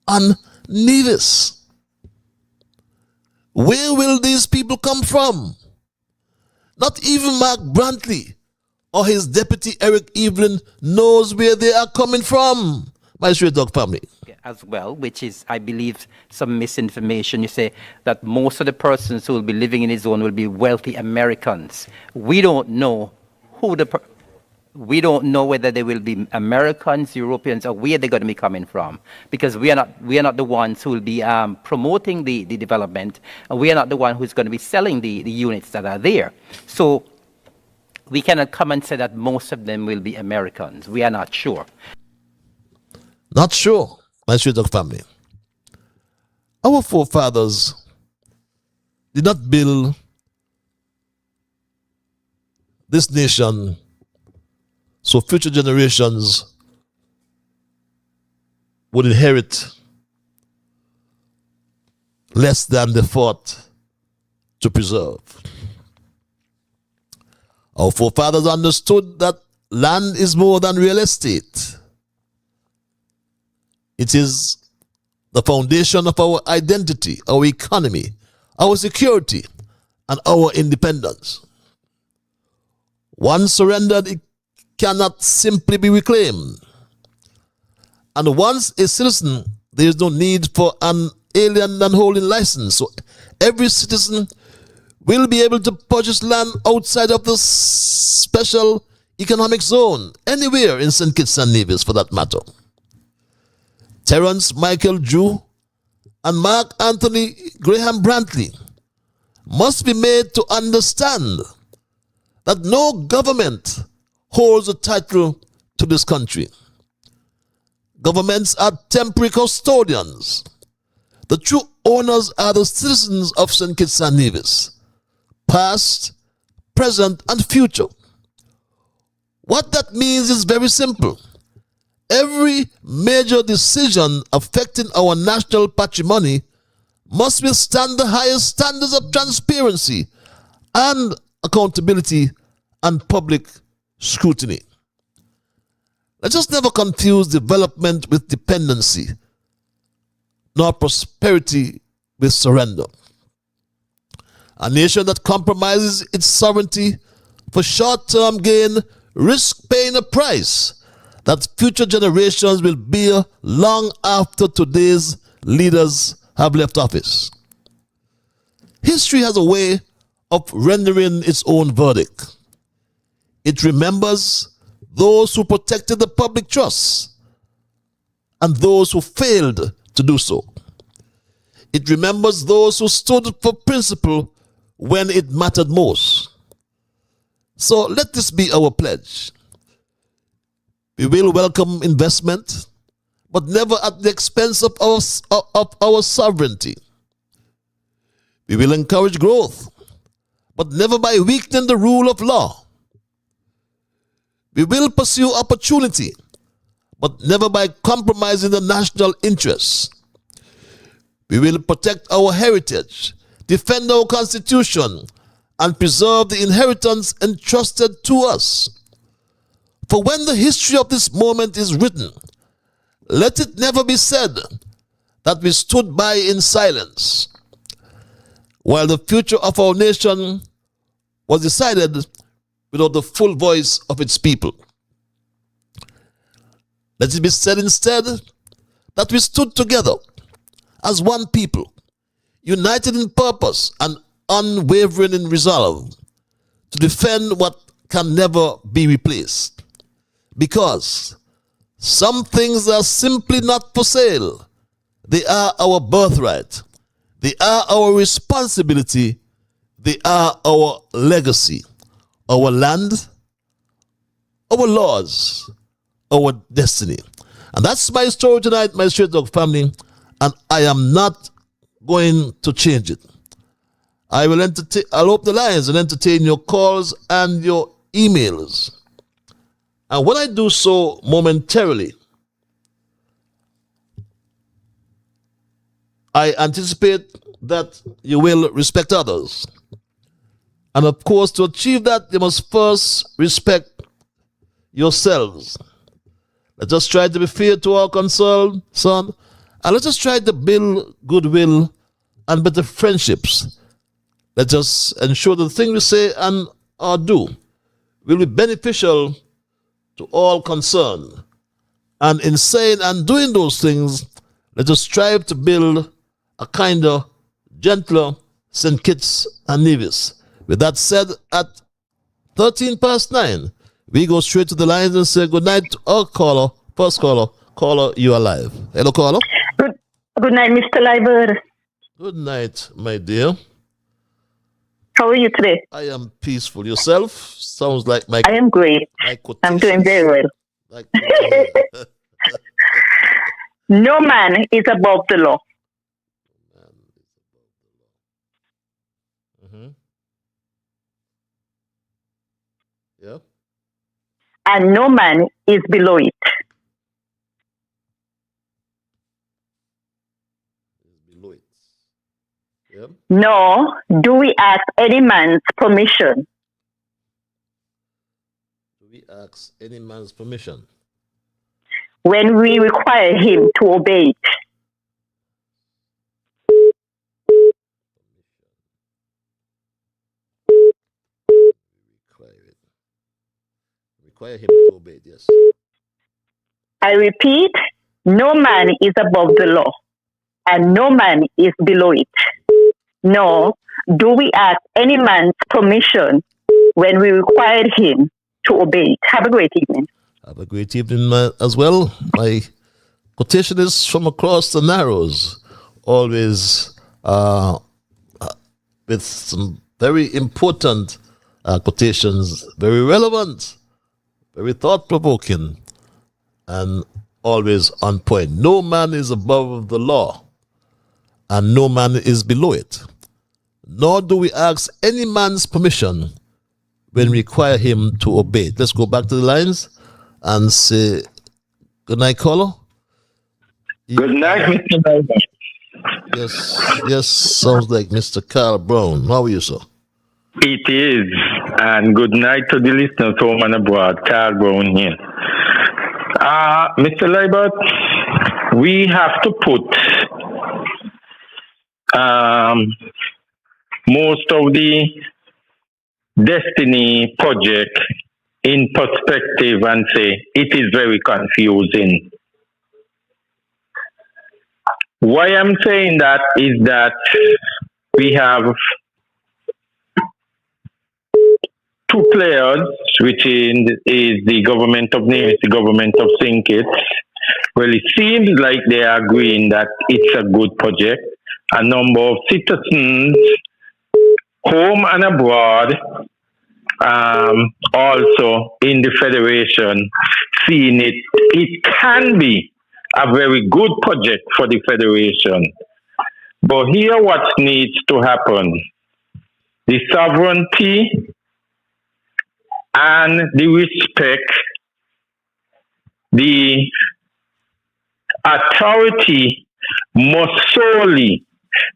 on Nevis. Where will these people come from? Not even Mark Brantley or his deputy Eric Evelyn knows where they are coming from, my Straight Dog family. As well, which is, I believe, some misinformation. You say that most of the persons who will be living in his zone will be wealthy Americans. We don't know who the we don't know whether they will be Americans, Europeans, or where they're going to be coming from, because we are not the ones who will be promoting the development, and we are not the one who's going to be selling the units that are there. So we cannot come and say that most of them will be Americans. We are not sure. Not sure, my Straight Talk family. Our forefathers did not build this nation so future generations would inherit less than they fought to preserve. Our forefathers understood that land is more than real estate. It is the foundation of our identity, our economy, our security, and our independence. Once surrendered, it cannot simply be reclaimed. And once a citizen, there is no need for an alien and holding license. So every citizen will be able to purchase land outside of the special economic zone, anywhere in St. Kitts and Nevis for that matter. Terence Michael Drew and Mark Anthony Graham Brantley must be made to understand that no government holds a title to this country. Governments are temporary custodians. The true owners are the citizens of St. Kitts and Nevis, past, present, and future. What that means is very simple. Every major decision affecting our national patrimony must withstand the highest standards of transparency and accountability and public scrutiny. Let's just never confuse development with dependency, nor prosperity with surrender. A nation that compromises its sovereignty for short-term gain risks paying a price that future generations will bear long after today's leaders have left office. History has a way of rendering its own verdict. It remembers those who protected the public trust and those who failed to do so. It remembers those who stood for principle when it mattered most. So let this be our pledge. We will welcome investment, but never at the expense of our sovereignty. We will encourage growth, but never by weakening the rule of law. We will pursue opportunity, but never by compromising the national interests. We will protect our heritage, defend our constitution, and preserve the inheritance entrusted to us. For when the history of this moment is written, let it never be said that we stood by in silence while the future of our nation was decided without the full voice of its people. Let it be said instead that we stood together as one people, united in purpose and unwavering in resolve to defend what can never be replaced. Because some things are simply not for sale. They are our birthright. They are our responsibility. They are our legacy. Our land, our laws, our destiny. And that's my story tonight, my Straight Talk family, and I am not going to change it. I'll open the lines and entertain your calls and your emails. And when I do so momentarily, I anticipate that you will respect others. And of course, to achieve that, you must first respect yourselves. Let us try to be fair to our concern, son, and let us try to build goodwill and better friendships. Let us ensure that the things we say and or do will be beneficial to all concerned. And in saying and doing those things, let us strive to build a kinder, gentler St. Kitts and Nevis. With that said, at 9:13, We go straight to the lines and say good night. Oh, caller, first caller. Caller, you are live. Hello, caller. Good night, Mr. Liber. Good night, my dear. How are you today? I am peaceful. Yourself? Sounds like my... I am great. I'm doing very well. No man is above the law. Yeah. And no man is below it. Yep. Nor do we ask any man's permission. Do we ask any man's permission? When we require him to obey it. Require him to obey it, yes. I repeat, no man is above the law, and no man is below it. Nor do we ask any man's permission when we require him to obey it. Have a great evening. Have a great evening as well. My quotation is from across the Narrows, always with some very important quotations, very relevant, very thought-provoking, and always on point. No man is above the law, and no man is below it. Nor do we ask any man's permission when we require him to obey it. Let's go back to the lines and say, good night, caller. Good night, Mr. Driver. Yes, sounds like Mr. Carl Brown. How are you, sir? It is. And good night to the listeners home and abroad. Carl Brown here. Mr. Libert, we have to put most of the Destiny project in perspective and say it is very confusing. Why I'm saying that is that we have two players, which is the government of Nevis, the government of St. Kitts. Well, it seems like they are agreeing that it's a good project. A number of citizens, home and abroad, also in the Federation, seeing it can be a very good project for the Federation. But here what needs to happen. The sovereignty and the respect, the authority must solely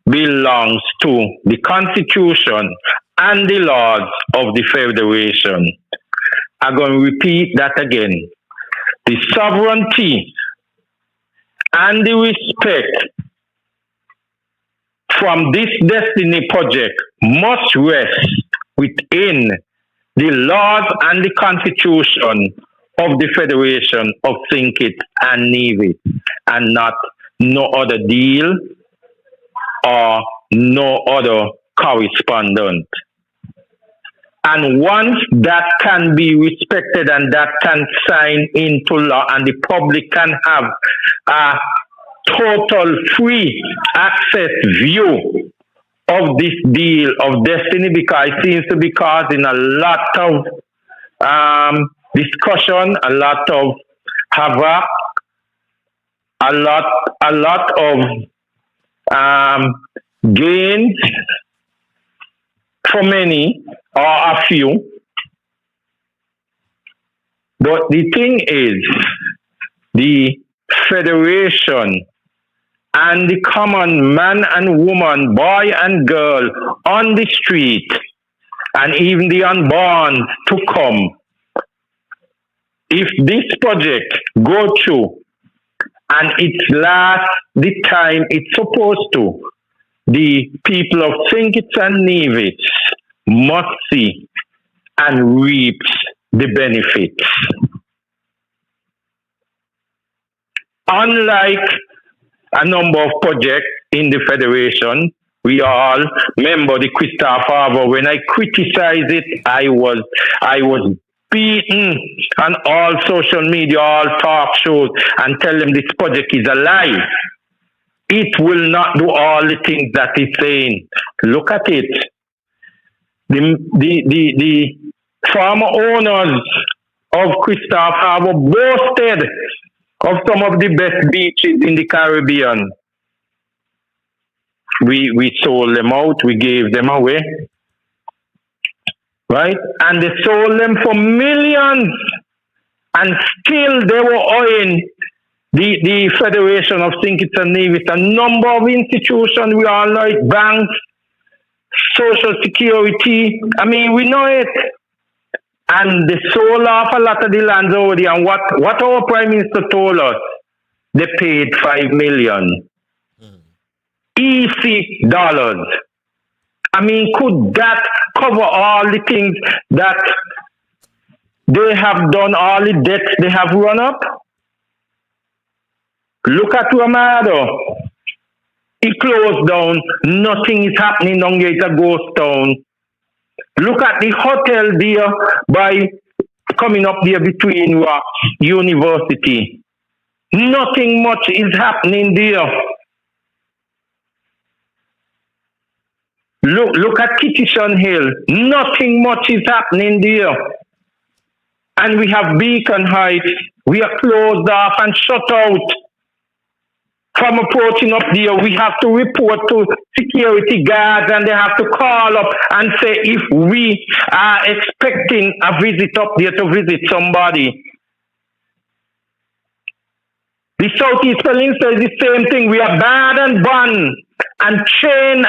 belongs to the Constitution and the laws of the Federation. I'm going to repeat that again. The sovereignty and the respect from this Destiny project must rest within the laws and the Constitution of the Federation of St. Kitts and Nevis, and not no other deal or no other correspondent. And once that can be respected and that can sign into law and the public can have a total free access view of this deal of Destiny, because it seems to be causing a lot of discussion, a lot of havoc, a lot of gains for many or a few. But the thing is, the Federation and the common man and woman, boy and girl on the street, and even the unborn to come, if this project go through and it lasts the time it's supposed to, the people of St. Kitts and Nevis must see and reap the benefits. Unlike a number of projects in the Federation, we all remember the Christopher Harbour. When I criticized it, I was beaten on all social media, all talk shows, and tell them this project is a lie. It will not do all the things that it's saying. Look at it. The former owners of Christoph Harbour boasted of some of the best beaches in the Caribbean. We sold them out, we gave them away. Right? And they sold them for millions. And still they were owing the Federation of St. Kitts and Nevis a number of institutions. We all know it, banks, Social Security. I mean, we know it. And they sold off a lot of the lands over there. And what our Prime Minister told us, they paid $5 million. Easy dollars. I mean, could that cover all the things that they have done, all the debts they have run up? Look at Ramado. It closed down. Nothing is happening down here. It's a ghost town. Look at the hotel there by coming up there between University. Nothing much is happening there. Look at Kittishan Hill. Nothing much is happening there. And we have Beacon Heights. We are closed off and shut out from approaching up there. We have to report to security guards, and they have to call up and say if we are expecting a visit up there to visit somebody. The Southeast Peninsula is the same thing. We are barred and banned and chain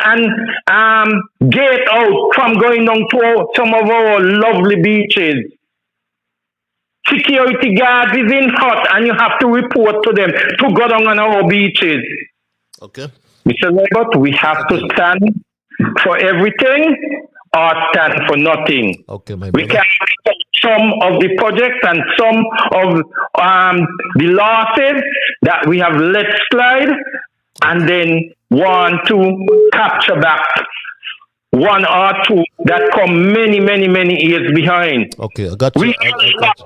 and gate out from going down to some of our lovely beaches. Security guards is in hot, and you have to report to them to go down on our beaches. Okay. Mr. Robert, we have to stand for everything or stand for nothing. Okay, my we can accept some of the projects and some of the losses that we have let slide, and then want to capture back one or two that come many years behind. Okay, I got you. We have to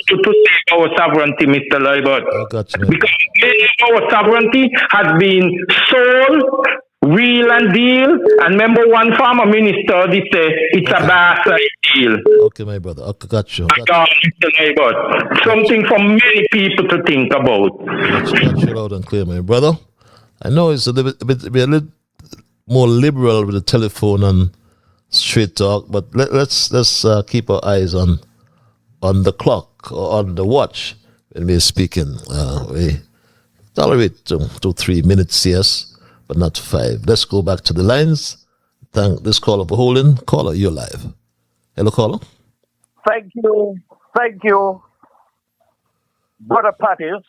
save our sovereignty, Mr. Leibert. I got you. Because many of our sovereignty has been sold, real and deal. And remember, one former minister did say it's a bastard deal. Okay, my brother. I got you. Mr. Leibert. Something for many people to think about. Got you loud and clear, my brother. I know it's a little more liberal with the telephone and straight talk, but let's keep our eyes on the clock or on the watch when we're speaking. We tolerate 2-3 minutes, yes, but not 5. Let's go back to the lines. Thank this caller for holding. Caller, you're live. Hello, caller. Thank you, Brother Pattis.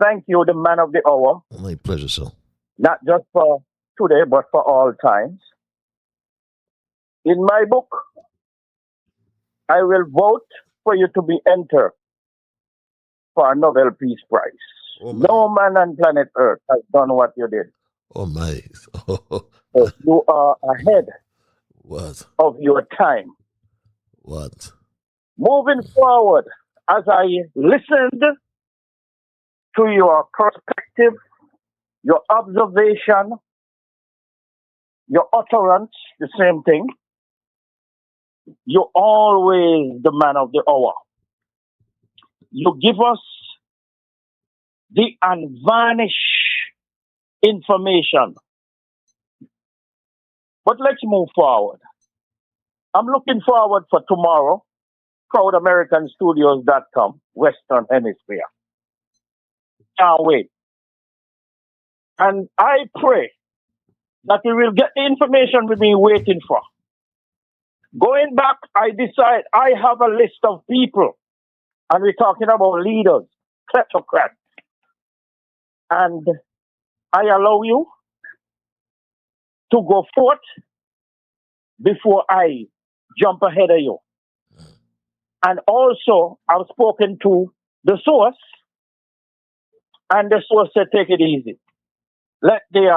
Thank you, the man of the hour. My pleasure, sir. Not just for today, but for all times. In my book, I will vote for you to be entered for a Nobel Peace Prize. No man on planet Earth has done what you did. Oh my! So you are ahead of your time. What? Moving forward, as I listened to your perspective, your observation, your utterance, the same thing. You're always the man of the hour. You give us the unvarnished information. But let's move forward. I'm looking forward for tomorrow, ProudAmericanStudios.com, Western Hemisphere. Can't wait. And I pray that we will get the information we've been waiting for. Going back, I decide I have a list of people, and we're talking about leaders, kleptocrats. And I allow you to go forth before I jump ahead of you. And also, I've spoken to the source, and the source said, take it easy. Let the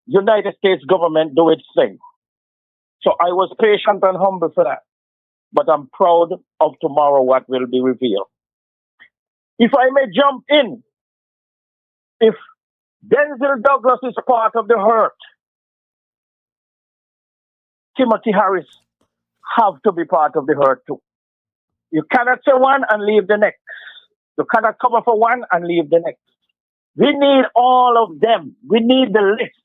United States government do its thing. So I was patient and humble for that. but I'm proud of tomorrow what will be revealed. If I may jump in, if Denzel Douglas is part of the hurt, Timothy Harris have to be part of the hurt too. You cannot say one and leave the next. You cannot cover for one and leave the next. We need all of them. We need the list.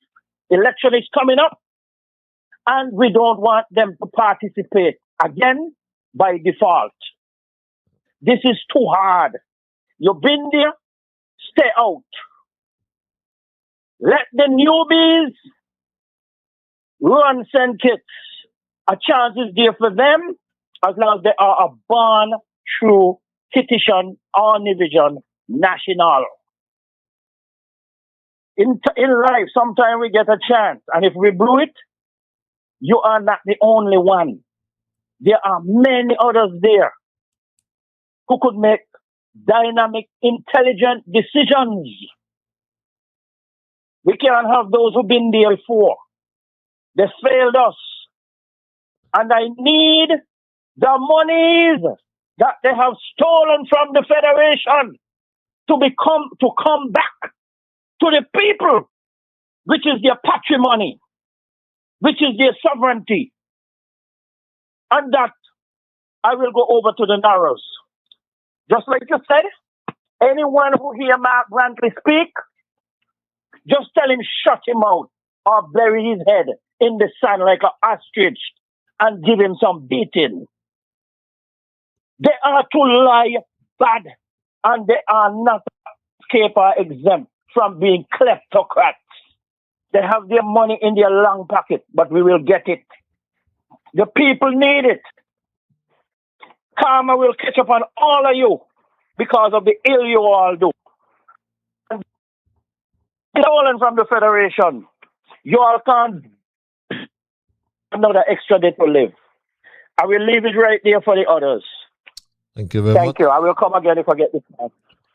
Election is coming up, and we don't want them to participate again by default. This is too hard. You've been there, stay out. Let the newbies run St. Kitts. A chance is there for them as long as they are a born true citizen or division national. In life, sometimes we get a chance, and if we blew it, you are not the only one. There are many others there who could make dynamic, intelligent decisions. We can't have those who've been there before. They failed us. And I need the monies that they have stolen from the Federation to come back to the people, which is their patrimony, which is their sovereignty. And that I will go over to the Narrows. Just like you said, anyone who hear Mark Brantley speak, just tell him shut him out or bury his head in the sand like an ostrich and give him some beating. They are to lie bad, and they are not escape or exempt from being kleptocrats. They have their money in their long pocket, but we will get it. The people need it. Karma will catch up on all of you because of the ill you all do. Stolen from the Federation. You all can't another extra day to live. I will leave it right there for the others. Thank you very much. Thank you. I will come again if I get this time.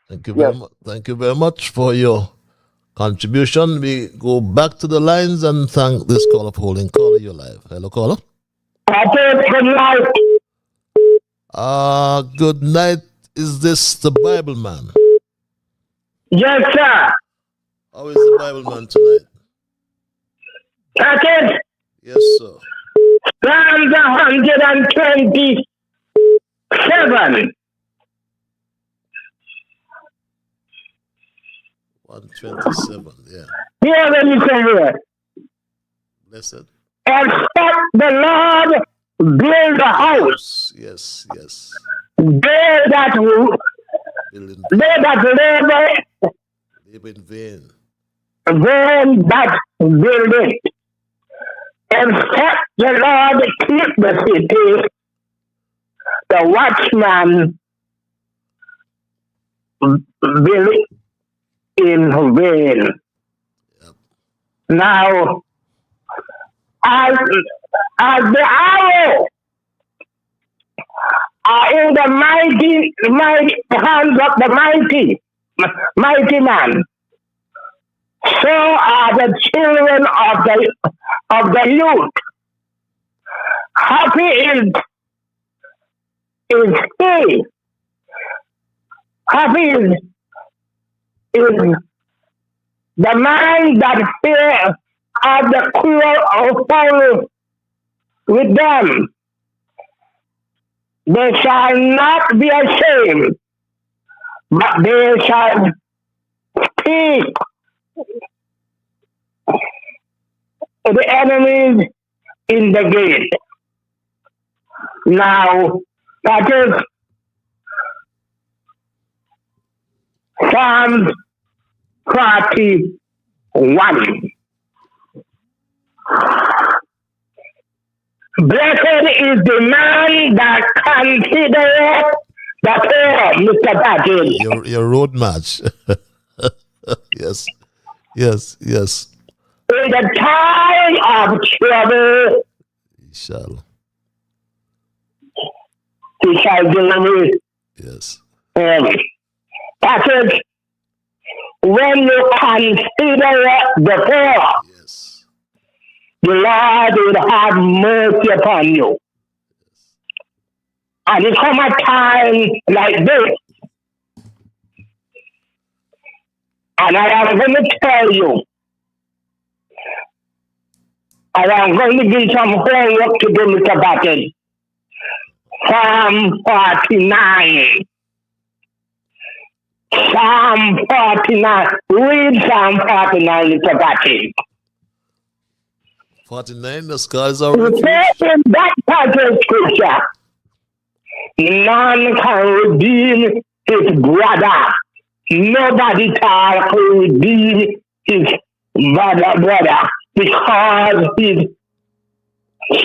Thank you very much. Thank you very much for your contribution. We go back to the lines and thank this caller for holding. Caller, you're live. Hello, caller. Good night. Good night. Is this the Bible man? Yes, sir. How is the Bible man tonight? Package. Yes, sir. Psalms 127. 127, yeah. Here let me say here. Blessed. Except the Lord build a house. Yes, yes. They that labor live in vain. Vain that build it. Except the Lord keep the city, the watchman build in vain. Yep. Now, as the arrow are in the mighty hands of the mighty man, so are the children of the youth. Happy is he. Happy is the man that fear of the cruel of foul with them. They shall not be ashamed, but they shall speak the enemies in the gate. Now, that is Psalms 41. Blessed is the man that considereth the poor, Mr. Patrick. Your road match. Yes. Yes, yes. In the time of trouble, he shall deliver. Yes. Patrick, when you consider the poor, yes, the Lord will have mercy upon you. And it come a time like this. And I am going to tell you, I am going to give some homework to do, Mr. Battle. Psalm 49. Psalm 49. Read Psalm 49, Mr. Battle. 49, the skies are refuge. In that passage scripture, none can redeem his brother. Nobody can redeem his brother because his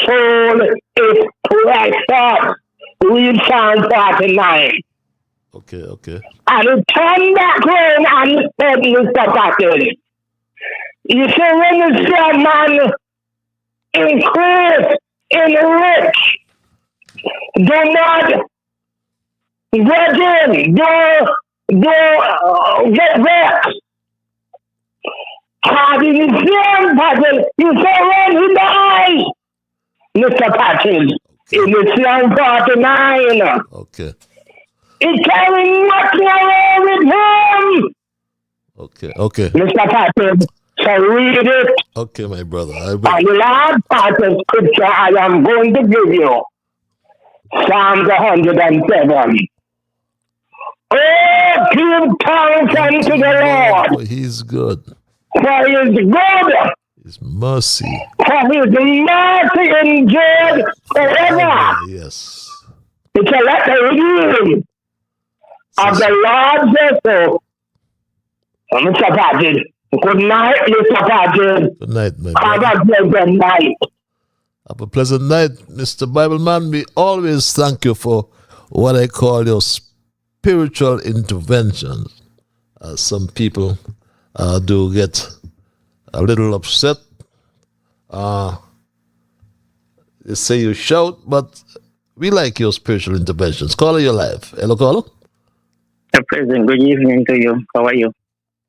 soul is precious. Read Psalm 49. Okay. And he turned back around and said, Mr. Patel, you see, when you see a man increase in rich, do not get in, get vexed. Having the same pattern, you say when he died, Mr. Patrick, in the Psalm 49. Okay. He carrying nothing away with him. Okay. Mr. Patrick, so read it. Okay, my brother. And the last part of scripture I am going to give you. Psalm 107. Oh, give thanks unto the Lord. For he's good. For his good. His mercy. For his mercy endured forever. Yes. It's a letter reading of the Lord's vessel. Mr. Patrick. Good night, Mr. Patrick. Good night, my brother. Have a pleasant night. Have a pleasant night, Mr. Bible Man. We always thank you for what I call your spiritual intervention. Some people do get a little upset. They say you shout, but we like your spiritual interventions. Caller, you're live. Hello, caller. President, good evening to you. How are you?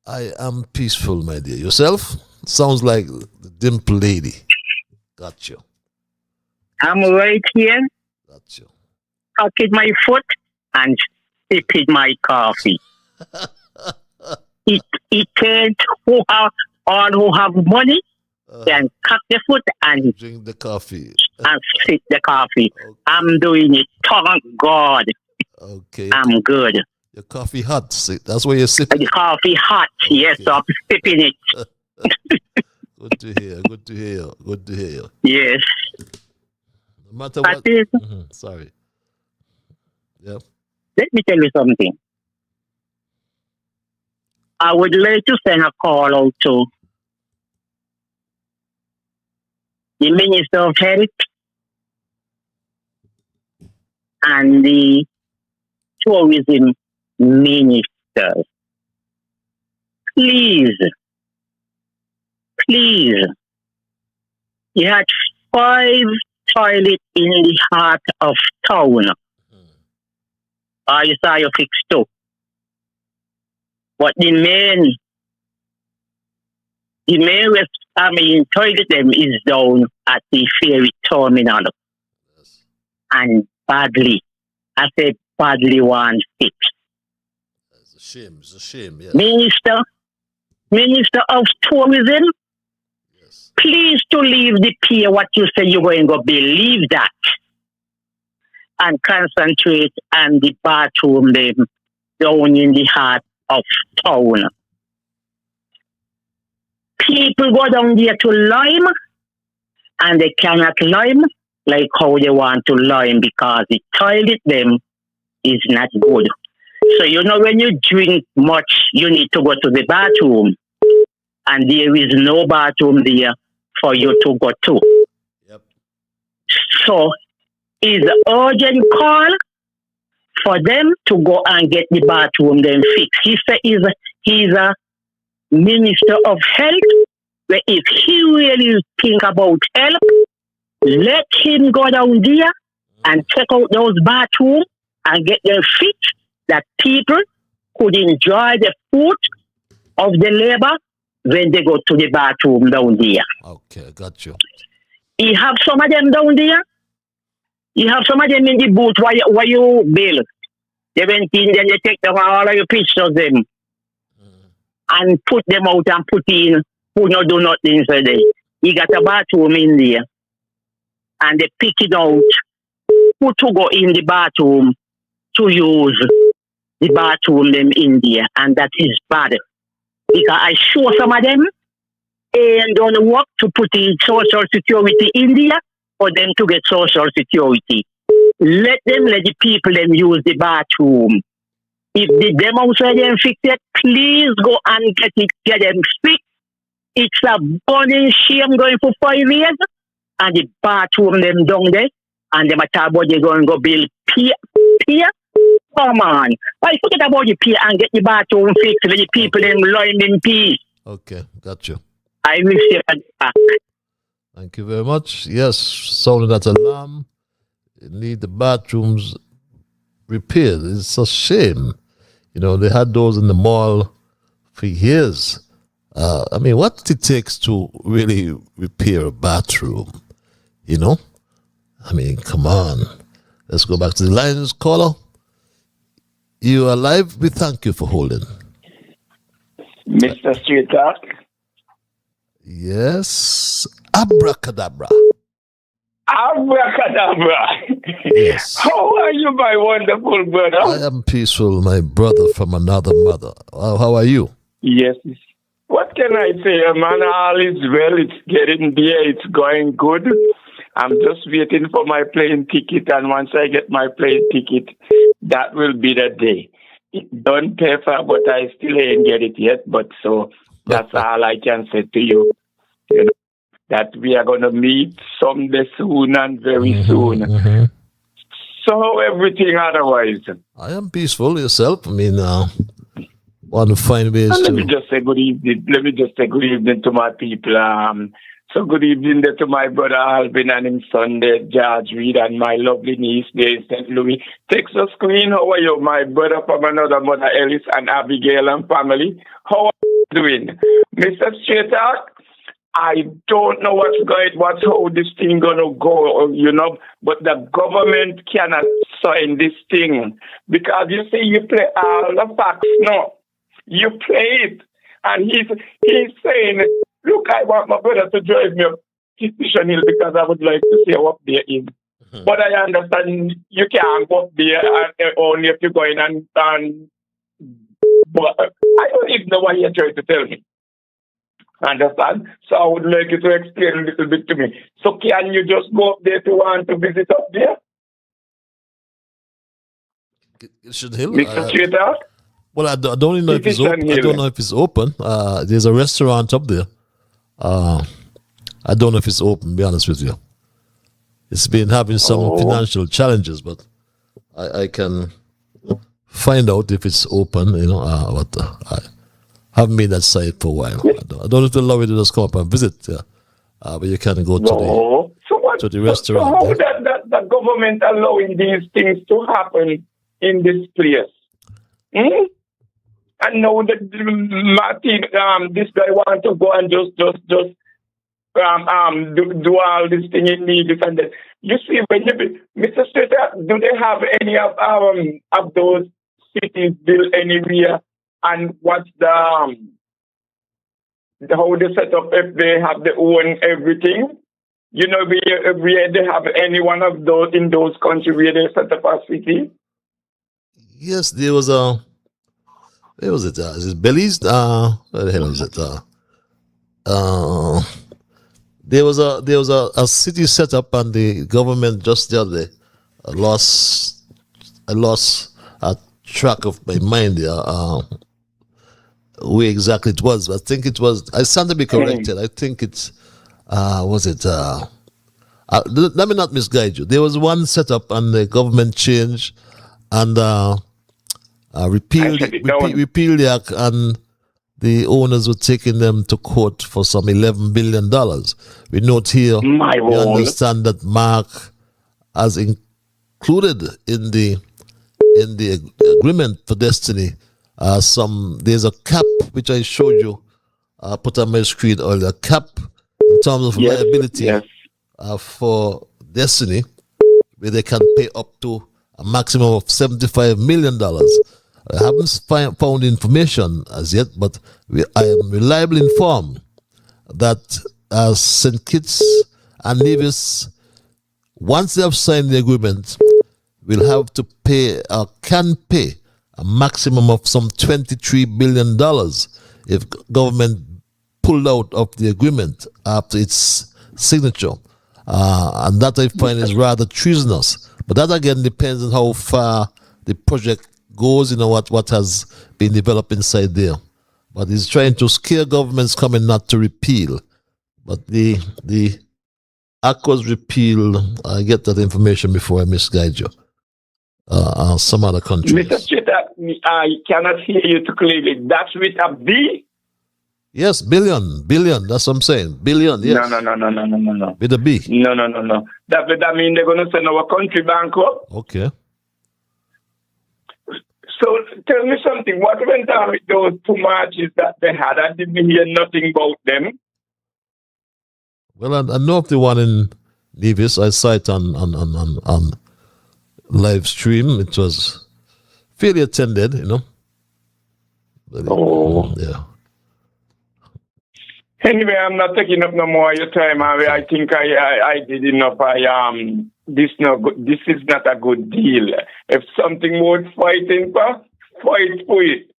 I am peaceful, my dear. Yourself? Sounds like the dimple lady. Got you. I'm right here. Got you. Tucking my foot and sipping my coffee. it can't all who have money can cut the foot and drink the coffee and sip the coffee. Okay. I'm doing it. Thank God. Okay. I'm good. Your coffee hot. That's where you're sipping. The coffee hot. Okay. Yes, I'm sipping it. Good to hear. Good to hear you. Yes. No matter what. Sorry. Yep. Let me tell you something. I would like to send a call out to the Minister of Health and the Tourism Minister. Please, you had 5 toilets in the heart of town. You saw you fixed 2. But the main toilet them is down at the ferry terminal. Yes. And badly. I said badly one fix. It's a shame, yes. Minister of Tourism, yes. Please to leave the pier what you say you're going to believe that. And concentrate on the bathroom them down in the heart of town. People go down there to lime and they cannot lime like how they want to lime because the toilet them is not good. So when you drink much, you need to go to the bathroom and there is no bathroom there for you to go to. Yep. So it's an urgent call for them to go and get the bathroom then fixed. He said he's a Minister of Health, where if he really think about help, let him go down there and check out those bathrooms and get them fixed that people could enjoy the fruit of the labor when they go to the bathroom down there. Okay, got you. He have some of them down there. You have some of them in the booth where you build. They went in, then they take down all of your pictures them and put them out and put in who not do nothing inside there. You got a bathroom in there and they pick it out who to go in the bathroom to use the bathroom them in there, and that is bad. Because I show some of them and don't work to put in social security in there for them to get social security. Let the people them use the bathroom. If the them outside them fix it, please go and get them fixed. It's a burning shame going for 5 years, and the bathroom them down there, and them a talk about they going to go build pier. Come on. Why forget about the pier and get the bathroom fixed with the people them lying in peace? Okay, got you. I will stay back. Thank you very much. Yes, sounding that alarm. You need the bathrooms repaired. It's a shame. You know, they had those in the mall for years. I mean, what it takes to really repair a bathroom? You know? I mean, come on. Let's go back to the lines, caller. You are live. We thank you for holding. Mr. Straight Talk. Yes. Abracadabra. Abracadabra. Yes. How are you, my wonderful brother? I am peaceful, my brother from another mother. How are you? Yes. What can I say, man? All is well. It's getting there. It's going good. I'm just waiting for my plane ticket, and once I get my plane ticket, that will be the day. It don't pay for, but I still ain't get it yet. But so that's all I can say to you. You know, that we are going to meet someday soon and very soon. Mm-hmm. So everything otherwise. I am peaceful. Yourself? I mean, want to find ways Let to... me just say good evening. Let me just say good evening to my people. So good evening there to my brother Alvin and his son there, George Reed, and my lovely niece there in St. Louis. Texas Queen, how are you? My brother from another mother, Ellis and Abigail and family. How are you doing? Mr. Straight Talk, I don't know how this thing gonna go, you know, but the government cannot sign this thing. Because you see, you play all the facts, no. You play it. And he's saying, look, I want my brother to drive me up Petition Hill because I would like to see how up there is. But I understand you can't go up there only if you're going and but I don't even know what you're trying to tell me. Understand? So I would like you to explain a little bit to me. So can you just go up there to want to visit up there? Petition Hill? Mr. Straight Talk? Well, I don't even know if it's open. I don't know if it's open. There's a restaurant up there. I don't know if it's open, to be honest with you. It's been having some financial challenges, but I can find out if it's open, you know. But I haven't been that site for a while. I don't know if they allow you to just come up and visit, but you can go to the restaurant. So how the government allowing these things to happen in this place? Hmm? And now that Martin, this guy wants to go and just do all this thing in Nevis and that. You see, when Mr. Strater, do they have any of those cities built anywhere? And what's how they set up if they have their own everything? You know, where they have any one of those in those countries where they set up a city? Yes, there was a. Where was it? Is it Belize? Where the hell is it? There was a city set up, and the government just the other day lost track of my mind there. Where exactly it was? I think it was. I stand to be corrected. I think it's. Was it? Let me not misguide you. There was one set up, and the government changed, and repealed the act, and the owners were taking them to court for some $11 billion. We note here, we understand that Mark has included in the agreement for Destiny there's a cap which I showed you, put on my screen earlier, cap in terms of liability for Destiny, where they can pay up to a maximum of $75 million. I haven't found information as yet, but I am reliably informed that St. Kitts and Nevis, once they have signed the agreement, will have to pay or can pay a maximum of some $23 billion if government pulled out of the agreement after its signature. And that I find is rather treasonous. But that again depends on how far the project goes, what has been developed inside there. But he's trying to scare governments coming not to repeal. But the Accords repeal, I get that information before I misguide you. Some other countries. Mr. Chita, I cannot hear you too clearly. That's with a B? Yes, billion. That's what I'm saying. Billion, yes. No. With a B. No. That means they're going to send our country bankrupt? Okay. So tell me something. What went on with those 2 marches that they had? I didn't hear nothing about them. Well, I know of the one in Nevis. I saw it on live stream. It was fairly attended, Yeah. Anyway, I'm not taking up no more of your time. I think I did enough. This is not a good deal. If something worth fighting for, fight for it.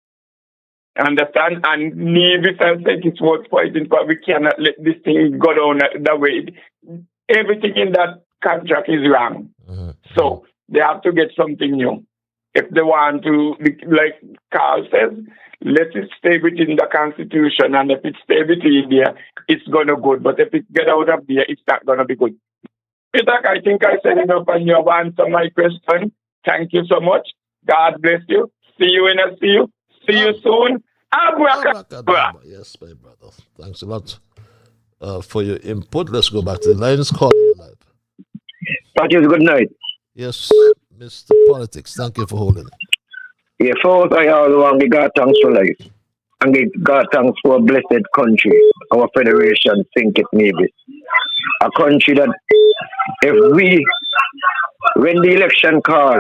Understand? And Nevis and said it's worth fighting for. We cannot let this thing go down that way. Everything in that contract is wrong. So they have to get something new. If they want to, like Carl says, let it stay within the Constitution. And if it stays within there, it's going to good. But if it get out of there, it's not going to be good. Peter, I think I said enough and you have answered my question. Thank you so much. God bless you. See you in a see you. See you soon. Abracadabra. Yes, my brother. Thanks a lot for your input. Let's go back to the lines. Call you live. Thank you. Good night. Yes, Mr. Politics. Thank you for holding. Yeah, first I all want to give God thanks for life. And give God thanks for a blessed country, our federation, think it Nevis. A country that when the election call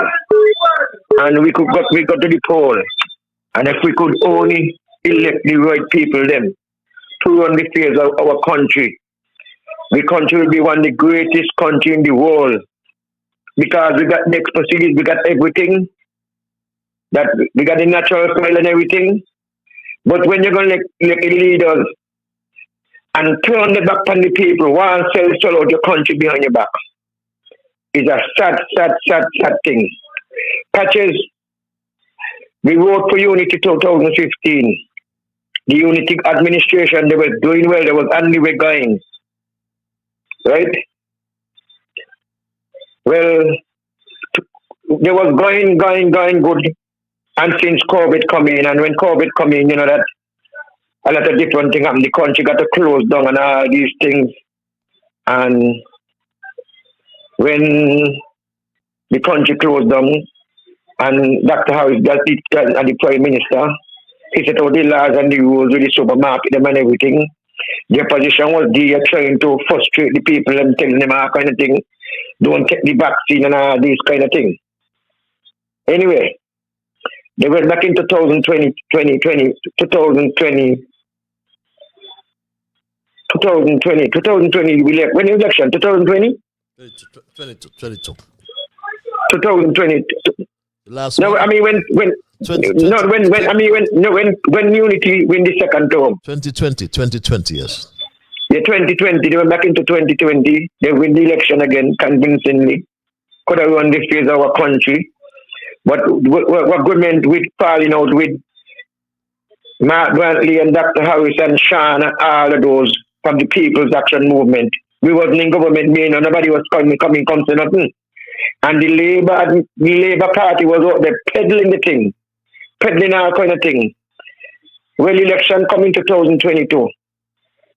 and we go to the poll, and if we could only elect the right people then to run the affairs of our country, the country will be one of the greatest country in the world. Because we got the expertise, we got everything. That we got the natural soil and everything. But when you're going to elect the leaders and turn the back on the people, one sell out your country behind your back, it's a sad thing. Patches, we voted for Unity 2015. The Unity administration, they were doing well. There was only way going. Right? Well, they was going good. And since COVID come in, and when COVID come in, that a lot of different things happened. The country got to close down and all these things. And when the country closed down, and Dr. Harris got the Prime Minister, he set out the laws and the rules with the supermarket them and everything. The opposition was there trying to frustrate the people and telling them all kind of thing. Don't take the vaccine and all these kind of things. Anyway, they went back in 2020, when the election, 2020? 22. 2020. Last no, one? I mean when Unity win the second term. 2020, yes. Yeah, 2020. They went back into 2020. They win the election again convincingly. Could have run the face of our country. But what government with falling out with Mark Brantley and Dr. Harris and Sean and all of those from the People's Action Movement. We wasn't in government, nobody was coming to nothing. And the Labour Party was out there peddling the thing, peddling all kind of thing. Well, election coming 2022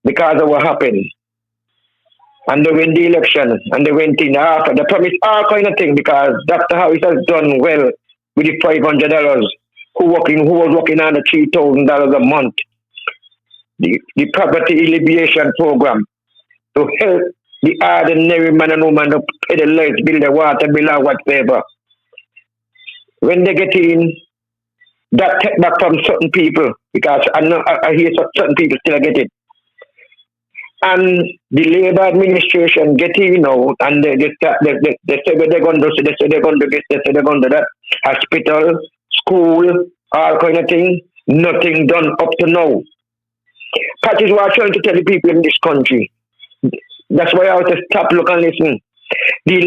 because of what happened. And they win the election and they went in after. They promised all kind of thing because Dr. Harris has done well with the $500 who was working on the $3,000 a month. The poverty alleviation program to help the ordinary man and woman to pay the light bill, the water bill, or whatever. When they get in, that take back from certain people, because I hear certain people still get it. And the Labour administration get in now, and they say what they're going to do, they say they're going to do this, they say they're going to do that. Hospital, school, all kind of thing, nothing done up to now. That is what I'm trying to tell the people in this country. That's why I have to stop, look and listen. The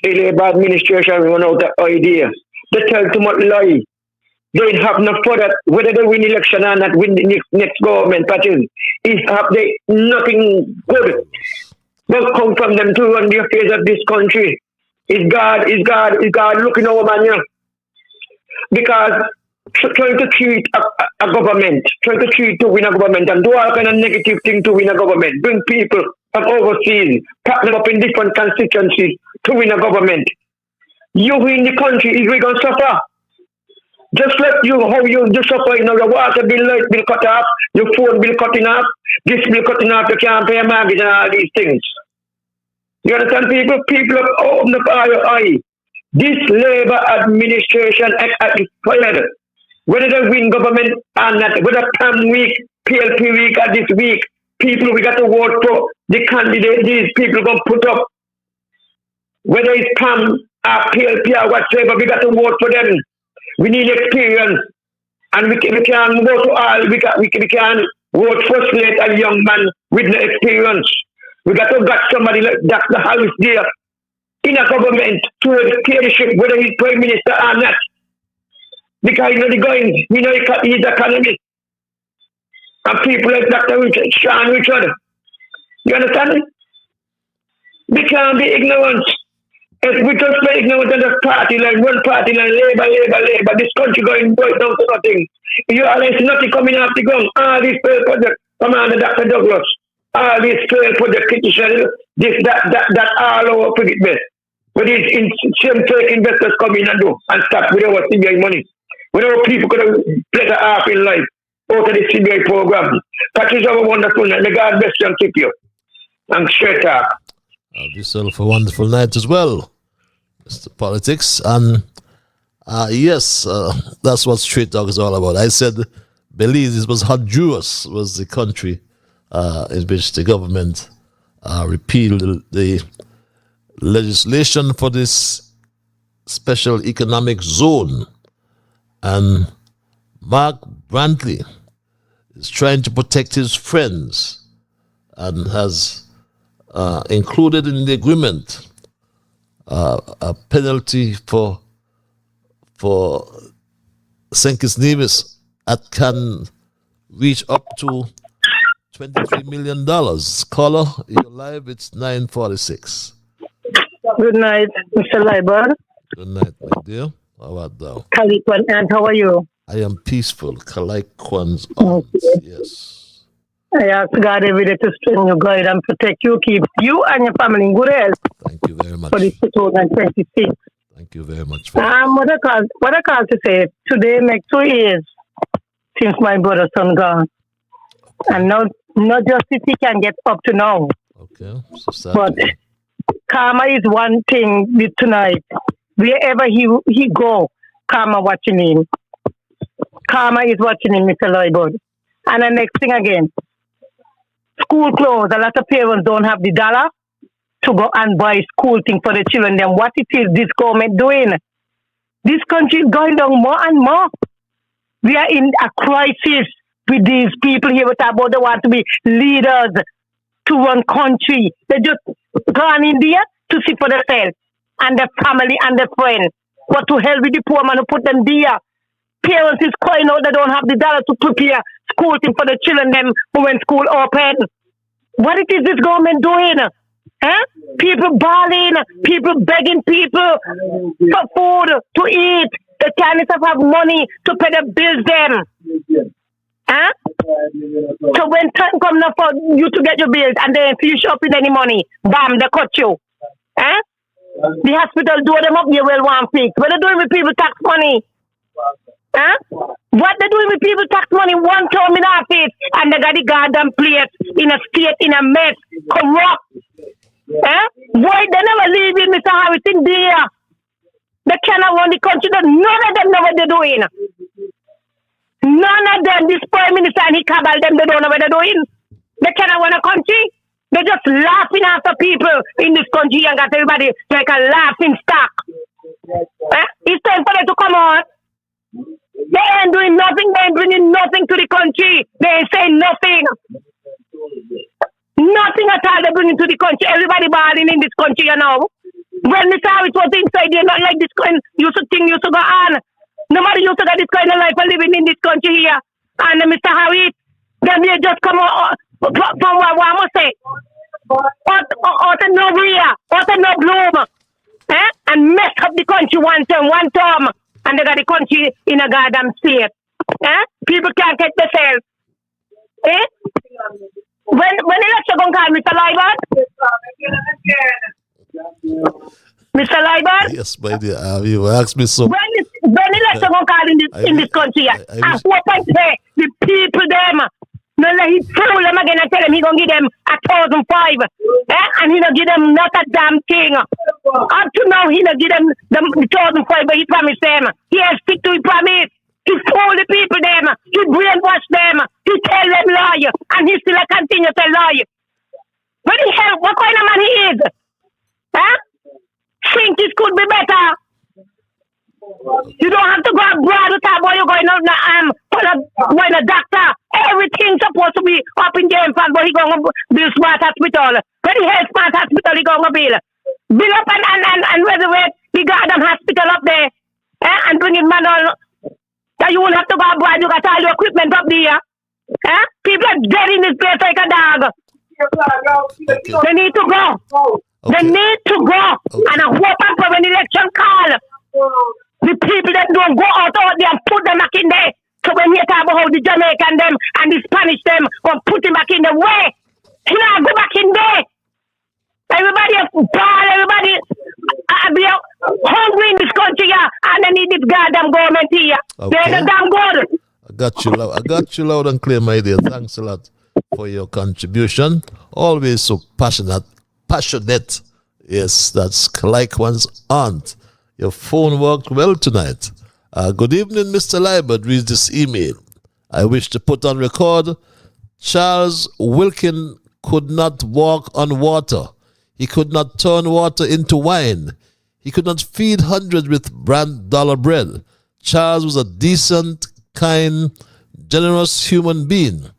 Labour administration run out of idea. They tell too much lie. They have no further, whether they win election or not, win the next government parties. They nothing good. Don't come from them to run the affairs of this country. It's God looking over man, you know. Because trying to treat a government, trying to treat to win a government and do all kind of negative thing to win a government, bring people from overseas, pack them up in different constituencies to win a government. You in the country is we gonna suffer. Just like how you suffer, your water bill, light bill cut off, your phone bill cutting off, this bill cutting off, you can't pay a mortgage and all these things. You understand, people? People have opened up your eye. This Labour administration act fired. Whether they win government or not, whether PAM week, PLP week or this week, people we got to vote for the candidate these people going to put up. Whether it's PAM or PLP or whatever, we got to vote for them. We need experience. And we can vote to all, we can vote first late a young man with no experience. We got to get somebody like Dr. Harris there in a government to steer the ship, whether he's Prime Minister or not. Because you know the going, we know he's economist. And people like Dr. Richard, Sean Richard. You understand? We can't be ignorant. If we just be ignorant of the party line, one party line, labor, this country going right down to nothing. You realize nothing coming off the ground. All these failed projects, Commander Dr. Douglas, all these failed projects, petition, this, that all over cricket base. But these same fake investors come in and do and start with our CBI money. When our people could have better half in life out of the CBI program. That is our wonderful night. May God bless you and keep you. I'm straight up. Have yourself a wonderful night as well, Mr. Politics. And yes, that's what Straight Talk is all about. I said Belize was Honduras, was the country in which the government repealed the legislation for this special economic zone. And Mark Brantley is trying to protect his friends and has included in the agreement a penalty for St. Kitts Nevis that can reach up to $23 million. Caller, you're live. It's 9:46. Good night, Mr. Liber. Good night, my dear. How art thou? Kalikwan, and how are you? I am peaceful. Kalaikwan's arms. Yes. I ask God every day to strengthen you, guide and protect you, keep you and your family in good health. Thank you very much. For this 2026. Thank you very much. What I call to say, today makes 2 years since my brother's son gone. Okay. And not justice he can get up to now. Okay. So but karma is one thing with tonight. Wherever he go, karma watching him. Karma is watching him, Mr. Lloyd. And the next thing again, school clothes. A lot of parents don't have the dollar to go and buy school things for the children. Then what it is this government doing? This country is going down more and more. We are in a crisis with these people here with about they want to be leaders to run country. They just gone in there to see for themselves and their family and their friends. What to hell with the poor man who put them there? Parents is crying out they don't have the dollar to prepare school thing for the children them when school open. What it is this government doing? People bawling, people begging people for food to eat. The Chinese have money to pay the bills them. So when time comes now for you to get your bills and then if you shop with any money, bam, they cut you. The hospital do them up, you will want fix. What they doing with people tax money? What they doing with people tax money? One term in office and they got the goddamn place in a state, in a mess, corrupt. Why they never leave in Mr. Harris in there? They cannot run the country. None of them know what they're doing. None of them, this Prime Minister and he cabal them, they don't know what they're doing. They cannot run a country. They're just laughing after people in this country and got everybody like a laughing stock. It's time for them to come on. They ain't doing nothing. They ain't bringing nothing to the country. They ain't saying nothing. Nothing at all they bringing to the country. Everybody balling in this country, you know. When Mr. Harris was inside there, not like this kind used to go on. Nobody used to get this kind of life of living in this country here. And Mr. Harris, them here just come out from what I must say. Out of nowhere, out of no bloom. And mess up the country one term. And they got the country in a goddamn state. People can't get themselves. When election gonna call Mr. Liebert? Mr. Liebert? Yes, my dear. You asked me so. When election gonna call in this country? I hope and say the people them. No, let he fool them again and tell them he gonna give them 1,500. And he don't give them not a damn thing. Up to now he don't give them the 1,500, but he promised them. He has stick to his promise. He fool the people them. He brainwash them. He tell them lie. And he still continue to lie. What the hell? What kind of man he is? Think this could be better. You don't have to go abroad to talk about you going out when a doctor. Everything's supposed to be up in James, but he going to build smart hospital. When he has smart hospital, he going to build. Build up and resurrect the goddamn hospital up there. And bring in man on. That you won't have to go abroad. You got all your equipment up there. People are dead in this place like a dog. Okay. They need to go. Okay. They need to go. Okay. And I hope for an election call. The people that don't go out there and put them back in there. So when you talk about how the Jamaican them and the Spanish them will put them back in the way. He not go back in there. Everybody ball, everybody be hungry in this country here, and they need this goddamn government here. Okay. They're the damn good. I got you loud and clear, my dear. Thanks a lot for your contribution. Always so passionate. Yes, that's like one's aunt. Your phone worked well tonight. Good evening, Mr. Liebert. Reads this email. I wish to put on record, Charles Wilkin could not walk on water. He could not turn water into wine. He could not feed hundreds with $1 bread. Charles was a decent, kind, generous human being,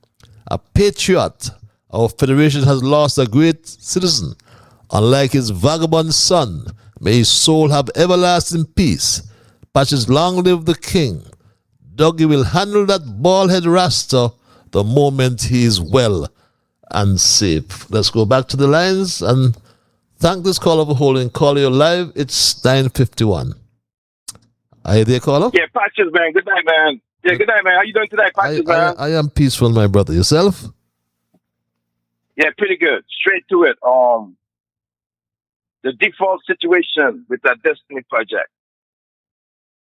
a patriot. Our federation has lost a great citizen. Unlike his vagabond son, may his soul have everlasting peace. Patches, long live the king. Dougie will handle that bald-head rasta the moment he is well and safe. Let's go back to the lines and thank this caller for holding. Call you live. It's 9:51. Are you there, caller? Yeah, Patches, man. Good night, man. Yeah, good night, man. How you doing today, Patches, man? I am peaceful, my brother. Yourself? Yeah, pretty good. Straight to it. The default situation with that Destiny project.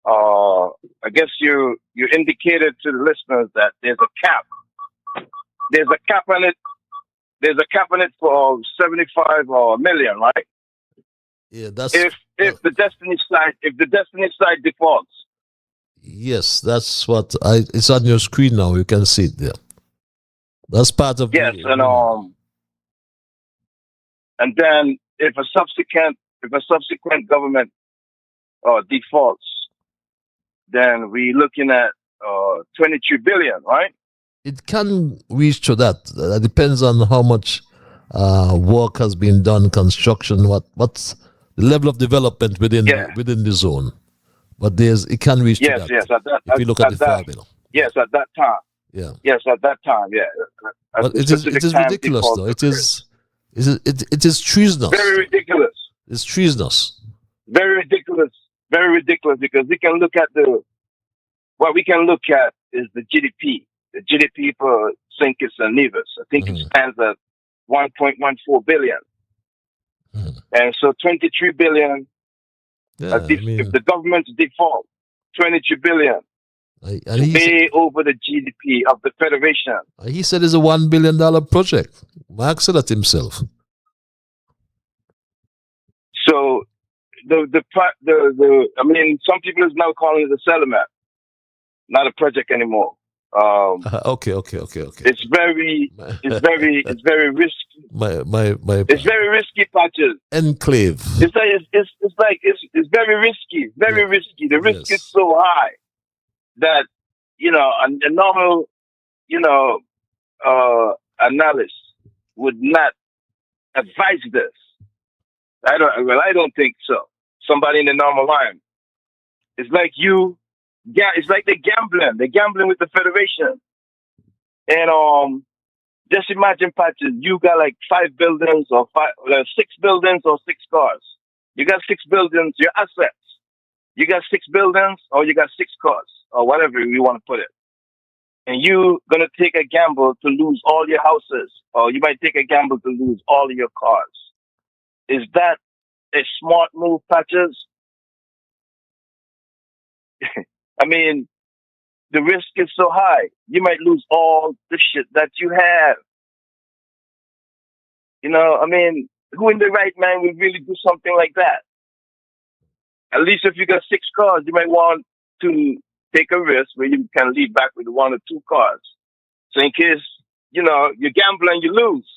I guess you indicated to the listeners that there's a cap. There's a cap on it. There's a cap on it for 75 million, right? Yeah, that's if the Destiny side defaults. Yes, that's what it's on your screen now. You can see it there. That's part of and then if a subsequent government defaults, then we're looking at 23 billion, right? It can reach to that. That depends on how much work has been done, construction, what's the level of development within the zone. But it can reach to that. Yes, if you look at the formula. Yes, at that time. Yeah. Yes, at that time. Yeah. But it is ridiculous, though. It is treasonous. Very ridiculous. It's treasonous. Very ridiculous. Very ridiculous, because we can look at what we can look at is the GDP. The GDP for St. Kitts and Nevis. I think it stands at 1.14 billion. And so 23 billion, if the government's default, 22 billion, way over the GDP of the Federation. He said it's a $1 billion project. Mark said that himself. So I mean, some people is now calling it a settlement, not a project anymore. Okay. It's very risky. It's very risky, Patches. Enclave. It's very risky, very risky. The risk is so high that a normal analyst would not advise this. I don't think so. Somebody in the normal line. It's like it's like they're gambling with the Federation. And just imagine, Patches, you got like 5 buildings or 6 buildings or 6 cars. You got 6 buildings, your assets. You got 6 buildings or you got 6 cars or whatever you want to put it. And you gonna take a gamble to lose all your houses, or you might take a gamble to lose all of your cars. Is that a smart move, Patches? I mean, the risk is so high. You might lose all the shit that you have. I mean, who in the right mind would really do something like that? At least if you got 6 cars, you might want to take a risk where you can lead back with 1 or 2 cars. So in case, you gamble and you lose,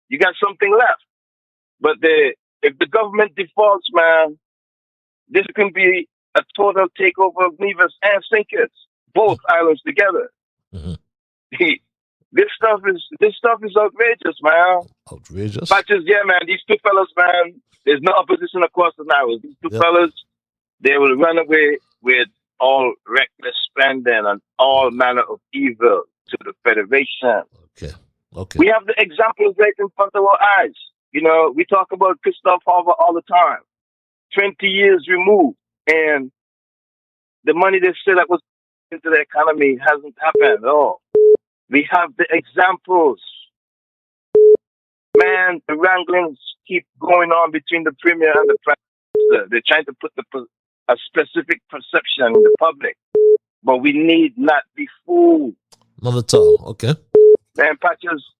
you got something left. But if the government defaults, man, this can be a total takeover of Nevis and Sinkers, both islands together. Mm-hmm. This stuff is outrageous, man. Outrageous? Patches, yeah, man. These 2 fellas, man, there's no opposition across the Narrows. These 2 fellas, they will run away with all reckless spending and all manner of evil to the Federation. Okay. We have the examples right in front of our eyes. We talk about Christoph Harbour all the time. 20 years removed, and the money they said that was into the economy hasn't happened at all. We have the examples. Man, the wranglings keep going on between the Premier and the Prime Minister. They're trying to put a specific perception in the public. But we need not be fooled. Not at all. Okay. Man, Patches.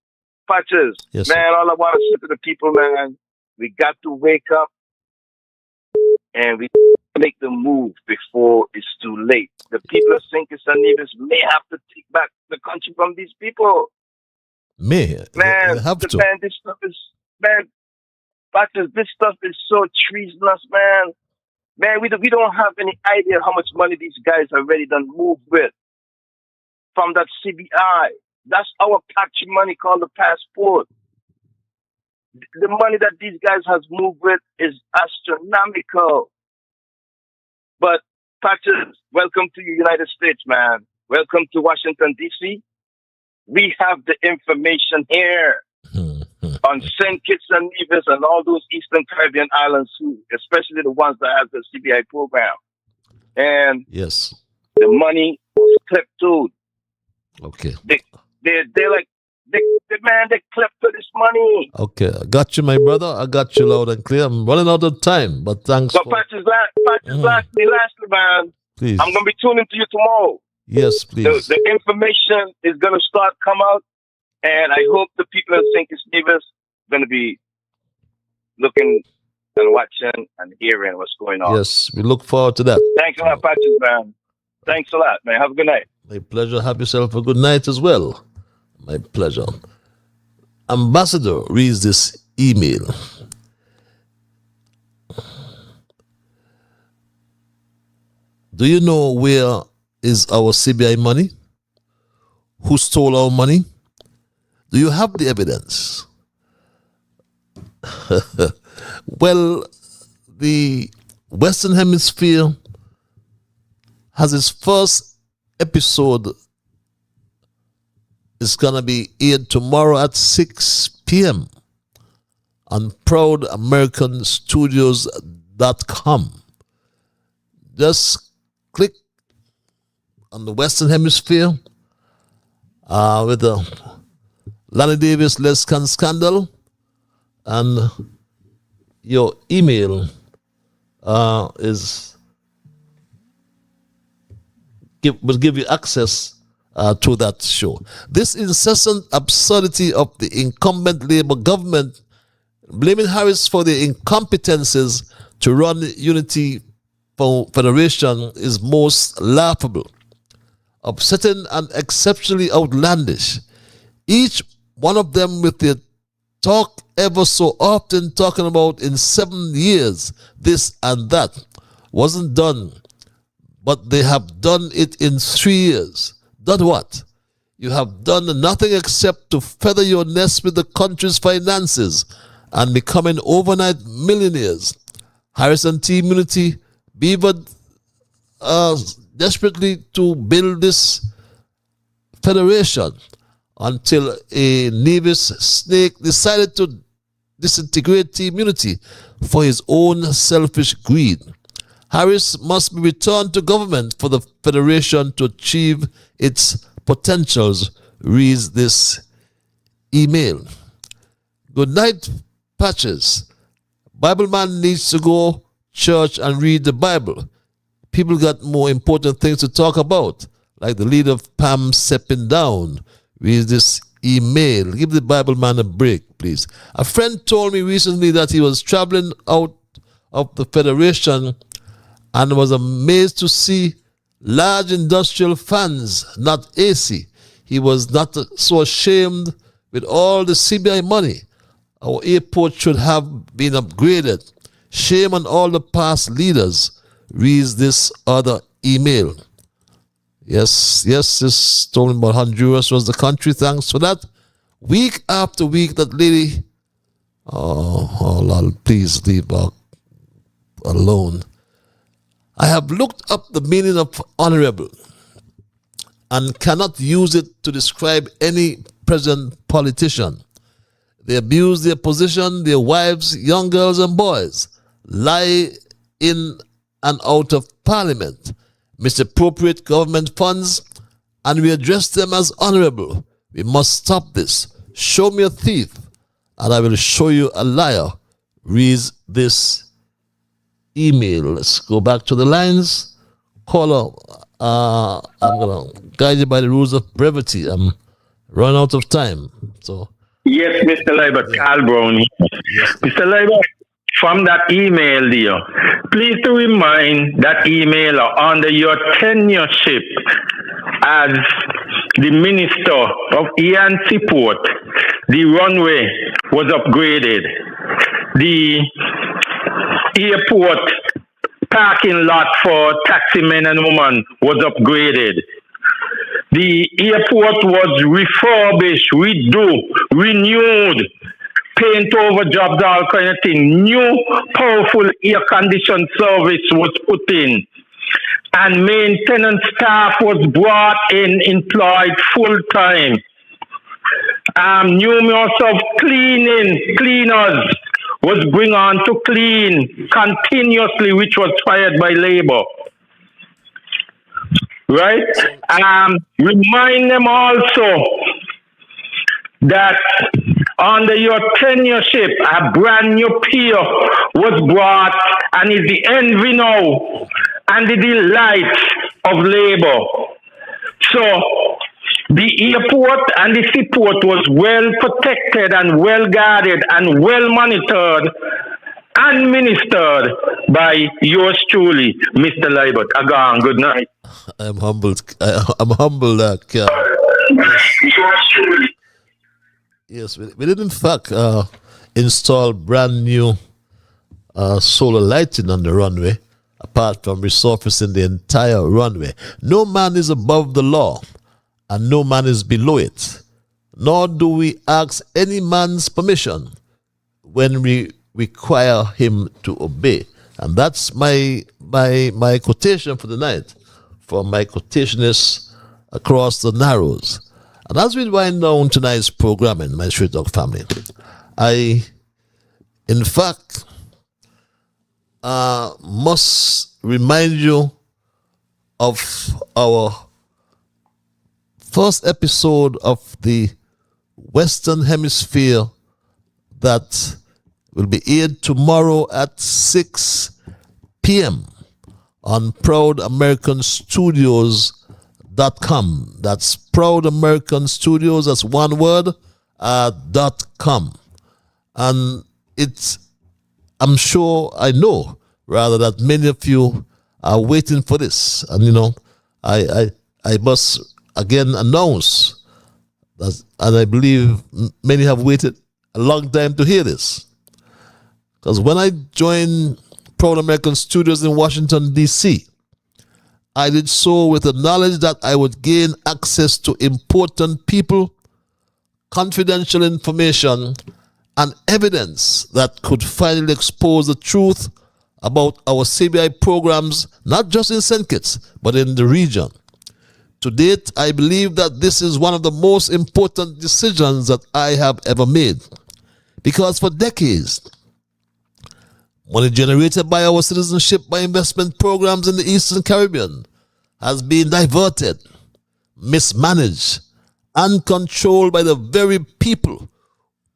Yes, man, sir. all I want to say to the people, man, we got to wake up and we make the move before it's too late. The people of St. Kitts and Nevis may have to take back the country from these people. Man, Man, have to. Man, this stuff is, man, Patches, this stuff is so treasonous, man. Man, we don't have any idea how much money these guys already done moved with from that CBI. That's our patchy money called the passport. The money that these guys has moved with is astronomical. But Patches, welcome to the United States, man. Welcome to Washington, D.C. We have the information here on St. Kitts and Nevis and all those Eastern Caribbean islands, especially the ones that have the CBI program. And yes, the money was kleptoed. Okay. They kleptoed this money. Okay, I got you, my brother. I got you loud and clear. I'm running out of time, but thanks. So, Patches, lastly, man, please. I'm going to be tuning to you tomorrow. Yes, please. The information is going to start come out, and I hope the people of St. Kitts Nevis are going to be looking and watching and hearing what's going on. Yes, we look forward to that. Thanks a lot, Patches, man. Thanks a lot, man. Have a good night. My pleasure. Have yourself a good night as well. My pleasure. Ambassador reads this email. Do you know where is our CBI money? Who stole our money? Do you have the evidence? Well, the Western Hemisphere has its first episode. It's going to be aired tomorrow at 6 p.m. on ProudAmericanStudios.com. Just click on the Western Hemisphere with the Lanny Davis Lescan scandal, and your email will give you access to that show. This incessant absurdity of the incumbent Labour government Blaming Harris for the incompetences to run the Unity Federation is most laughable, upsetting and exceptionally outlandish. Each one of them with their talk ever so often talking about in 7 years this and that wasn't done, but they have done it in 3 years. Done what? You have done nothing except to feather your nest with the country's finances and becoming overnight millionaires. Harris and Team Unity beavered desperately to build this federation until a Nevis snake decided to disintegrate Team Unity for his own selfish greed. Harris must be returned to government for the federation to achieve its potentials, reads this email. Good night, Patches. Bible man needs to go church and read the Bible. People got more important things to talk about, like the leader of PAM stepping down, reads this email. Give the Bible man a break, please. A friend told me recently that he was traveling out of the Federation and was amazed to see large industrial fans, not AC. He was not so ashamed with all the CBI money. Our airport should have been upgraded. Shame on all the past leaders, reads this other email. Yes, this told me about Honduras was the country. Thanks for that. Week after week, that lady, oh Lord, please leave her alone. I have looked up the meaning of honorable and cannot use it to describe any present politician. They abuse their position, their wives, young girls and boys, lie in and out of parliament, misappropriate government funds, and we address them as honorable. We must stop this. Show me a thief, and I will show you a liar, reads this email. Let's go back to the lines. Caller, I'm going to guide you by the rules of brevity. I'm running out of time. So. Yes, Mr. Libert, Carl Brown. Yes. Mr. Libert, from that email there, please to remind that emailer under your tenureship as the Minister of Ian Support, the runway was upgraded. The airport parking lot for taxi men and women was upgraded. The airport was refurbished, renewed, paint over jobs, all kind of thing. New powerful air conditioned service was put in. And maintenance staff was brought in, employed full time. Numerous of cleaners was bring on to clean continuously, which was fired by labor. Right? Remind them also that under your tenureship, a brand new pier was brought and is the envy now and the delight of labor. So the airport and the seaport was well protected and well guarded and well monitored and ministered by yours truly, Mr. Libert. Again, good night. I'm humbled. I'm humbled, Yes, we did in fact install brand new solar lighting on the runway, apart from resurfacing the entire runway. No man is above the law, and no man is below it. Nor do we ask any man's permission when we require him to obey. And that's my quotation for the night, from my quotationist across the Narrows. And as we wind down tonight's programming, my Straight Dog family, I, in fact, must remind you of our first episode of the Western Hemisphere that will be aired tomorrow at 6 p.m. on ProudAmericanStudios.com. That's ProudAmericanStudios, that's one word, .com. And I'm sure, I know, rather, that many of you are waiting for this. And, you know, I must again announce that, and I believe many have waited a long time to hear this. Because when I joined Proud American Studios in Washington, D.C., I did so with the knowledge that I would gain access to important people, confidential information, and evidence that could finally expose the truth about our CBI programs, not just in St. Kitts, but in the region. To date, I believe that this is one of the most important decisions that I have ever made. Because for decades, money generated by our citizenship by investment programs in the Eastern Caribbean has been diverted, mismanaged, and controlled by the very people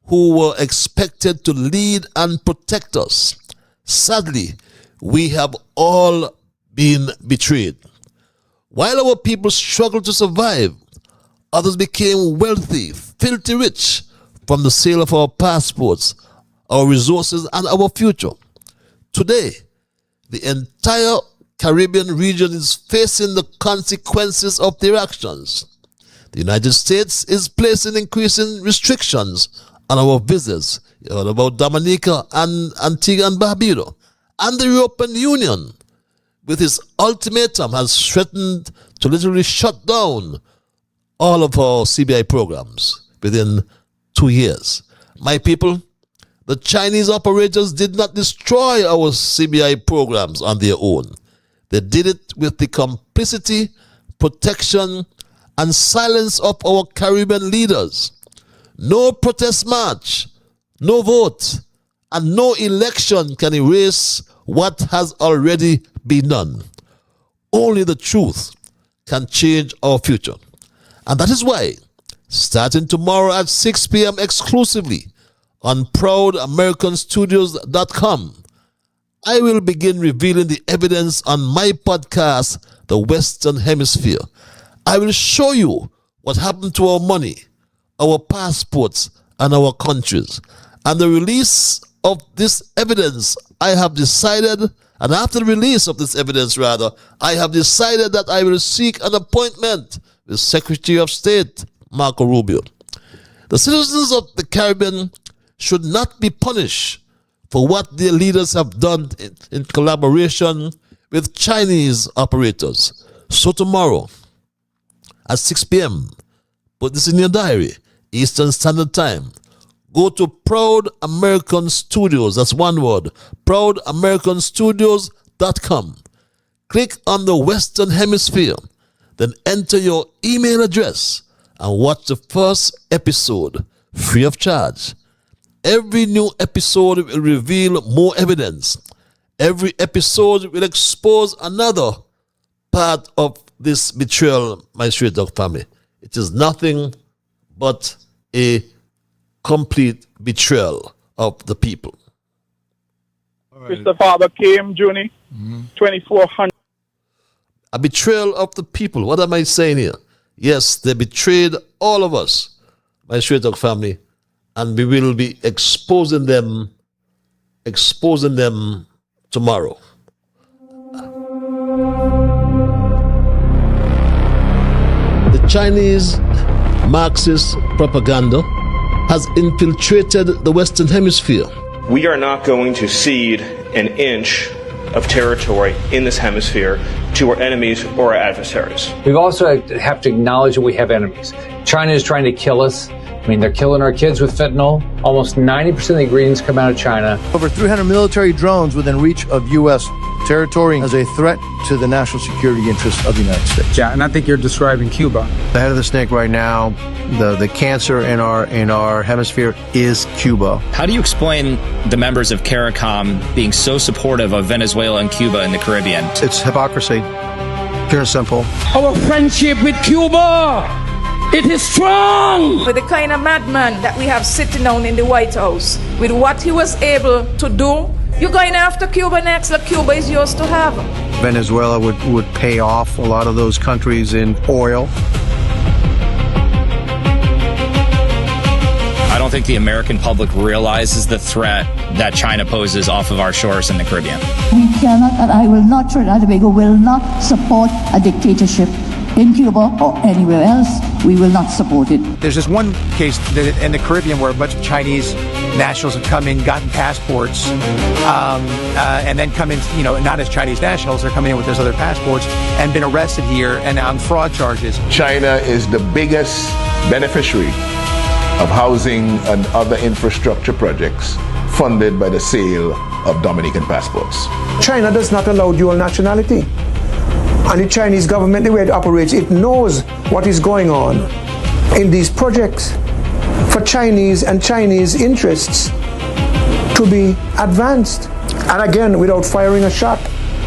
who were expected to lead and protect us. Sadly, we have all been betrayed. While our people struggled to survive, others became wealthy, filthy rich from the sale of our passports, our resources, and our future. Today, the entire Caribbean region is facing the consequences of their actions. The United States is placing increasing restrictions on our visits. You heard about Dominica and Antigua and Barbuda. And the European Union, with its ultimatum, has threatened to literally shut down all of our CBI programs within 2 years. My people, the Chinese operators did not destroy our CBI programs on their own. They did it with the complicity, protection, and silence of our Caribbean leaders. No protest march, no vote, and no election can erase what has already been done. Only the truth can change our future. And that is why, starting tomorrow at 6 p.m. exclusively on ProudAmericanStudios.com, I will begin revealing the evidence on my podcast, The Western Hemisphere. I will show you what happened to our money, our passports, and our countries. And the release of this evidence, I have decided, and after the release of this evidence, rather, I have decided that I will seek an appointment with Secretary of State Marco Rubio. The citizens of the Caribbean should not be punished for what their leaders have done in collaboration with Chinese operators. So tomorrow at 6 p.m., put this in your diary, Eastern Standard Time, go to Proud American Studios, that's one word, ProudAmericanStudios.com. Click on the Western Hemisphere, then enter your email address and watch the first episode free of charge. Every new episode will reveal more evidence. Every episode will expose another part of this betrayal, my Straight Dog family. It is nothing but a complete betrayal of the people. Mr. Father came, Juni, 2400. A betrayal of the people. What am I saying here? Yes, they betrayed all of us, my Straight Dog family, and we will be exposing them tomorrow. The Chinese Marxist propaganda has infiltrated the Western Hemisphere. We are not going to cede an inch of territory in this hemisphere to our enemies or our adversaries. We also have to acknowledge that we have enemies. China is trying to kill us. I mean, they're killing our kids with fentanyl. Almost 90% of the ingredients come out of China. Over 300 military drones within reach of U.S. territory as a threat to the national security interests of the United States. Yeah, and I think you're describing Cuba. The head of the snake right now, the cancer in our hemisphere is Cuba. How do you explain the members of CARICOM being so supportive of Venezuela and Cuba in the Caribbean? It's hypocrisy, pure and simple. Our friendship with Cuba, it is strong. With the kind of madman that we have sitting down in the White House, with what he was able to do, you're going after Cuba next, like Cuba is yours to have. Venezuela would pay off a lot of those countries in oil. I don't think the American public realizes the threat that China poses off of our shores in the Caribbean. We cannot, and I will not, Trinidad and Tobago will not support a dictatorship in Cuba or anywhere else. We will not support it. There's this one case in the Caribbean where a bunch of Chinese nationals have come in, gotten passports, and then come in, not as Chinese nationals, they're coming in with those other passports and been arrested here and on fraud charges. China is the biggest beneficiary of housing and other infrastructure projects funded by the sale of Dominican passports. China does not allow dual nationality. And the Chinese government, the way it operates, it knows what is going on in these projects for Chinese and Chinese interests to be advanced. And again, without firing a shot.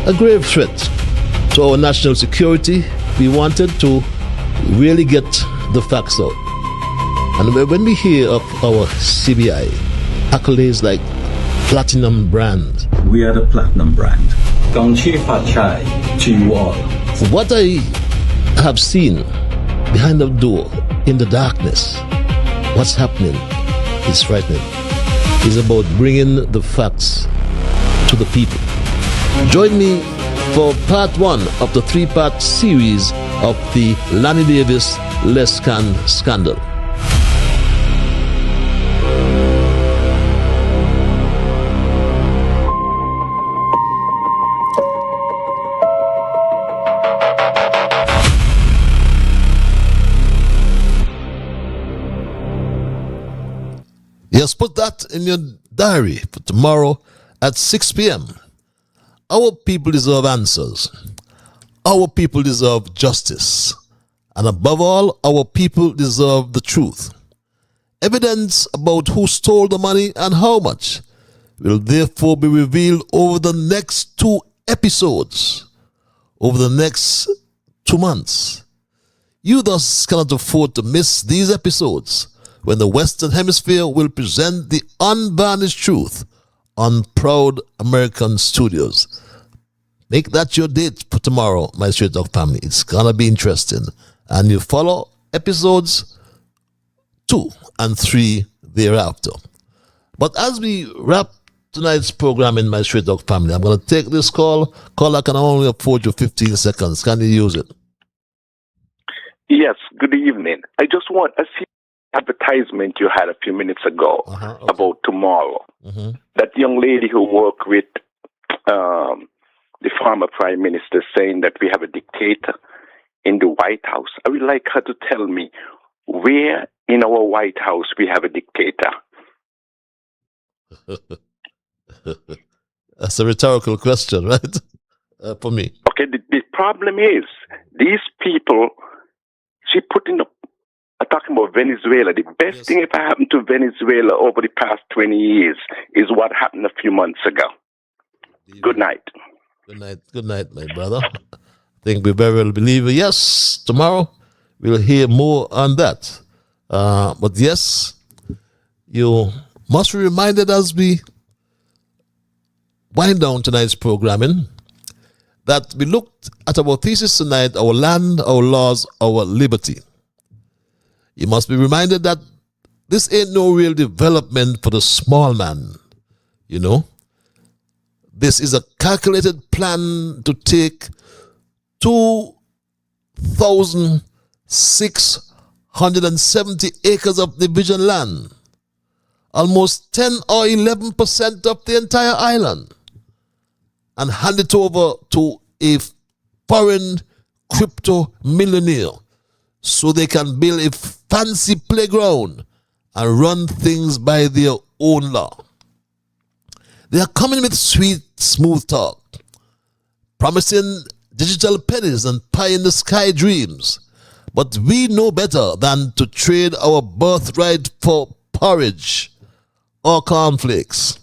A grave threat to our national security. We wanted to really get the facts out. And when we hear of our CBI, accolades like Platinum Brand. We are the Platinum Brand. To you all. What I have seen behind the door in the darkness, what's happening is frightening. It's about bringing the facts to the people. Join me for part 1 of the 3-part series of the Lanny Davis Lescan scandal. Yes, put that in your diary for tomorrow at 6 p.m. Our people deserve answers. Our people deserve justice. And above all, our people deserve the truth. Evidence about who stole the money and how much will therefore be revealed over the next 2 episodes, over the next 2 months. You thus cannot afford to miss these episodes, when the Western Hemisphere will present the unvarnished truth on Proud American Studios. Make that your date for tomorrow, my Straight Talk family. It's gonna be interesting. And you follow episodes 2 and 3 thereafter. But as we wrap tonight's program in my Straight Talk family, I'm gonna take this call. Caller can only afford you 15 seconds. Can you use it? Yes, good evening. I just want a advertisement you had a few minutes ago about tomorrow. That young lady who worked with the former prime minister saying that we have a dictator in the White House. I would like her to tell me where in our White House we have a dictator. That's a rhetorical question, right? For me. Okay, the problem is these people, she put in talking about Venezuela. The best thing ever happened to Venezuela over the past 20 years is what happened a few months ago. Good night. Good night, my brother. I think we very well believe it. Yes, tomorrow we'll hear more on that. But yes, you must be reminded as we wind down tonight's programming that we looked at our thesis tonight, our land, our laws, our liberty. You must be reminded that this ain't no real development for the small man, you know. This is a calculated plan to take 2,670 acres of division land, almost 10 or 11% of the entire island, and hand it over to a foreign crypto millionaire so they can build a fancy playground and run things by their own law. They are coming with sweet, smooth talk, promising digital pennies and pie-in-the-sky dreams. But we know better than to trade our birthright for porridge or cornflakes.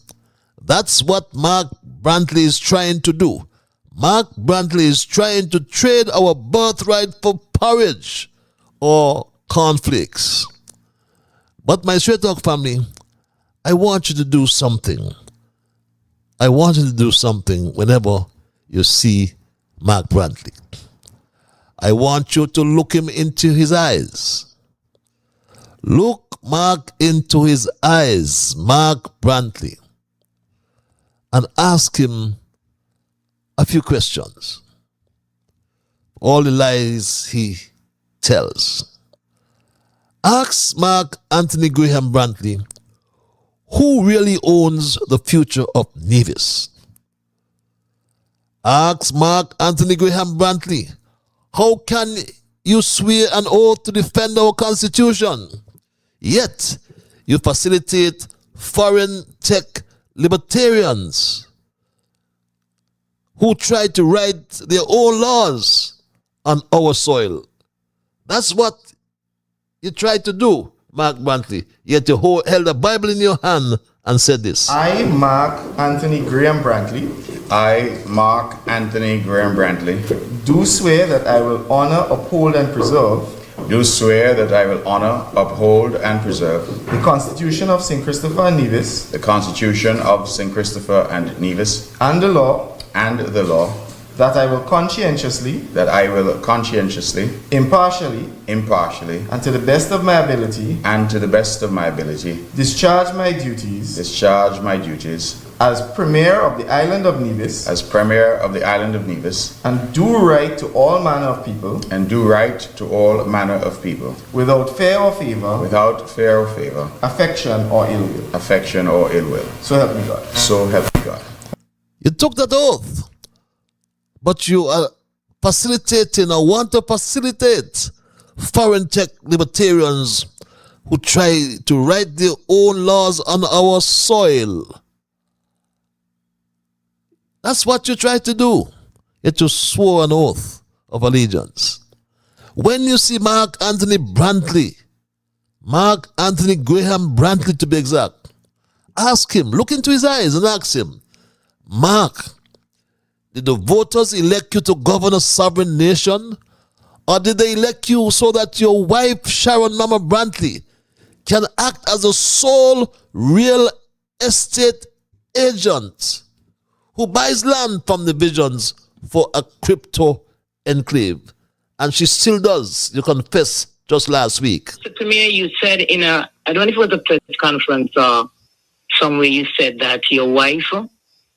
That's what Mark Brantley is trying to do. Mark Brantley is trying to trade our birthright for porridge or cornflakes. But my Straight Talk family, I want you to do something. I want you to do something whenever you see Mark Brantley. I want you to look him into his eyes. Look Mark into his eyes, Mark Brantley, and ask him a few questions. All the lies he tells. Ask Mark Anthony Graham Brantley who really owns the future of Nevis. Ask Mark Anthony Graham Brantley, how can you swear an oath to defend our Constitution, yet you facilitate foreign tech libertarians who try to write their own laws on our soil? That's what you try to do, Mark Brantley. Yet you held a Bible in your hand and said this. I, Mark Anthony Graham Brantley, do swear that I will honor, uphold, and preserve the Constitution of St. Christopher and Nevis, and the law, that I will conscientiously, impartially, and to the best of my ability, discharge my duties as Premier of the Island of Nevis, and do right to all manner of people, without fear or favor, affection or ill will. So help me God. You took that oath, but you are facilitating or want to facilitate foreign tech libertarians who try to write their own laws on our soil. That's what you try to do. Yet you swore an oath of allegiance. When you see Mark Anthony Graham Brantley to be exact, ask him, look into his eyes and ask him, Mark, did the voters elect you to govern a sovereign nation? Or did they elect you so that your wife, Sharon Mama Brantley, can act as a sole real estate agent who buys land from the Visions for a crypto enclave? And she still does, you confess, just last week. So, Premier, you said I don't know if it was a press conference or somewhere, you said that your wife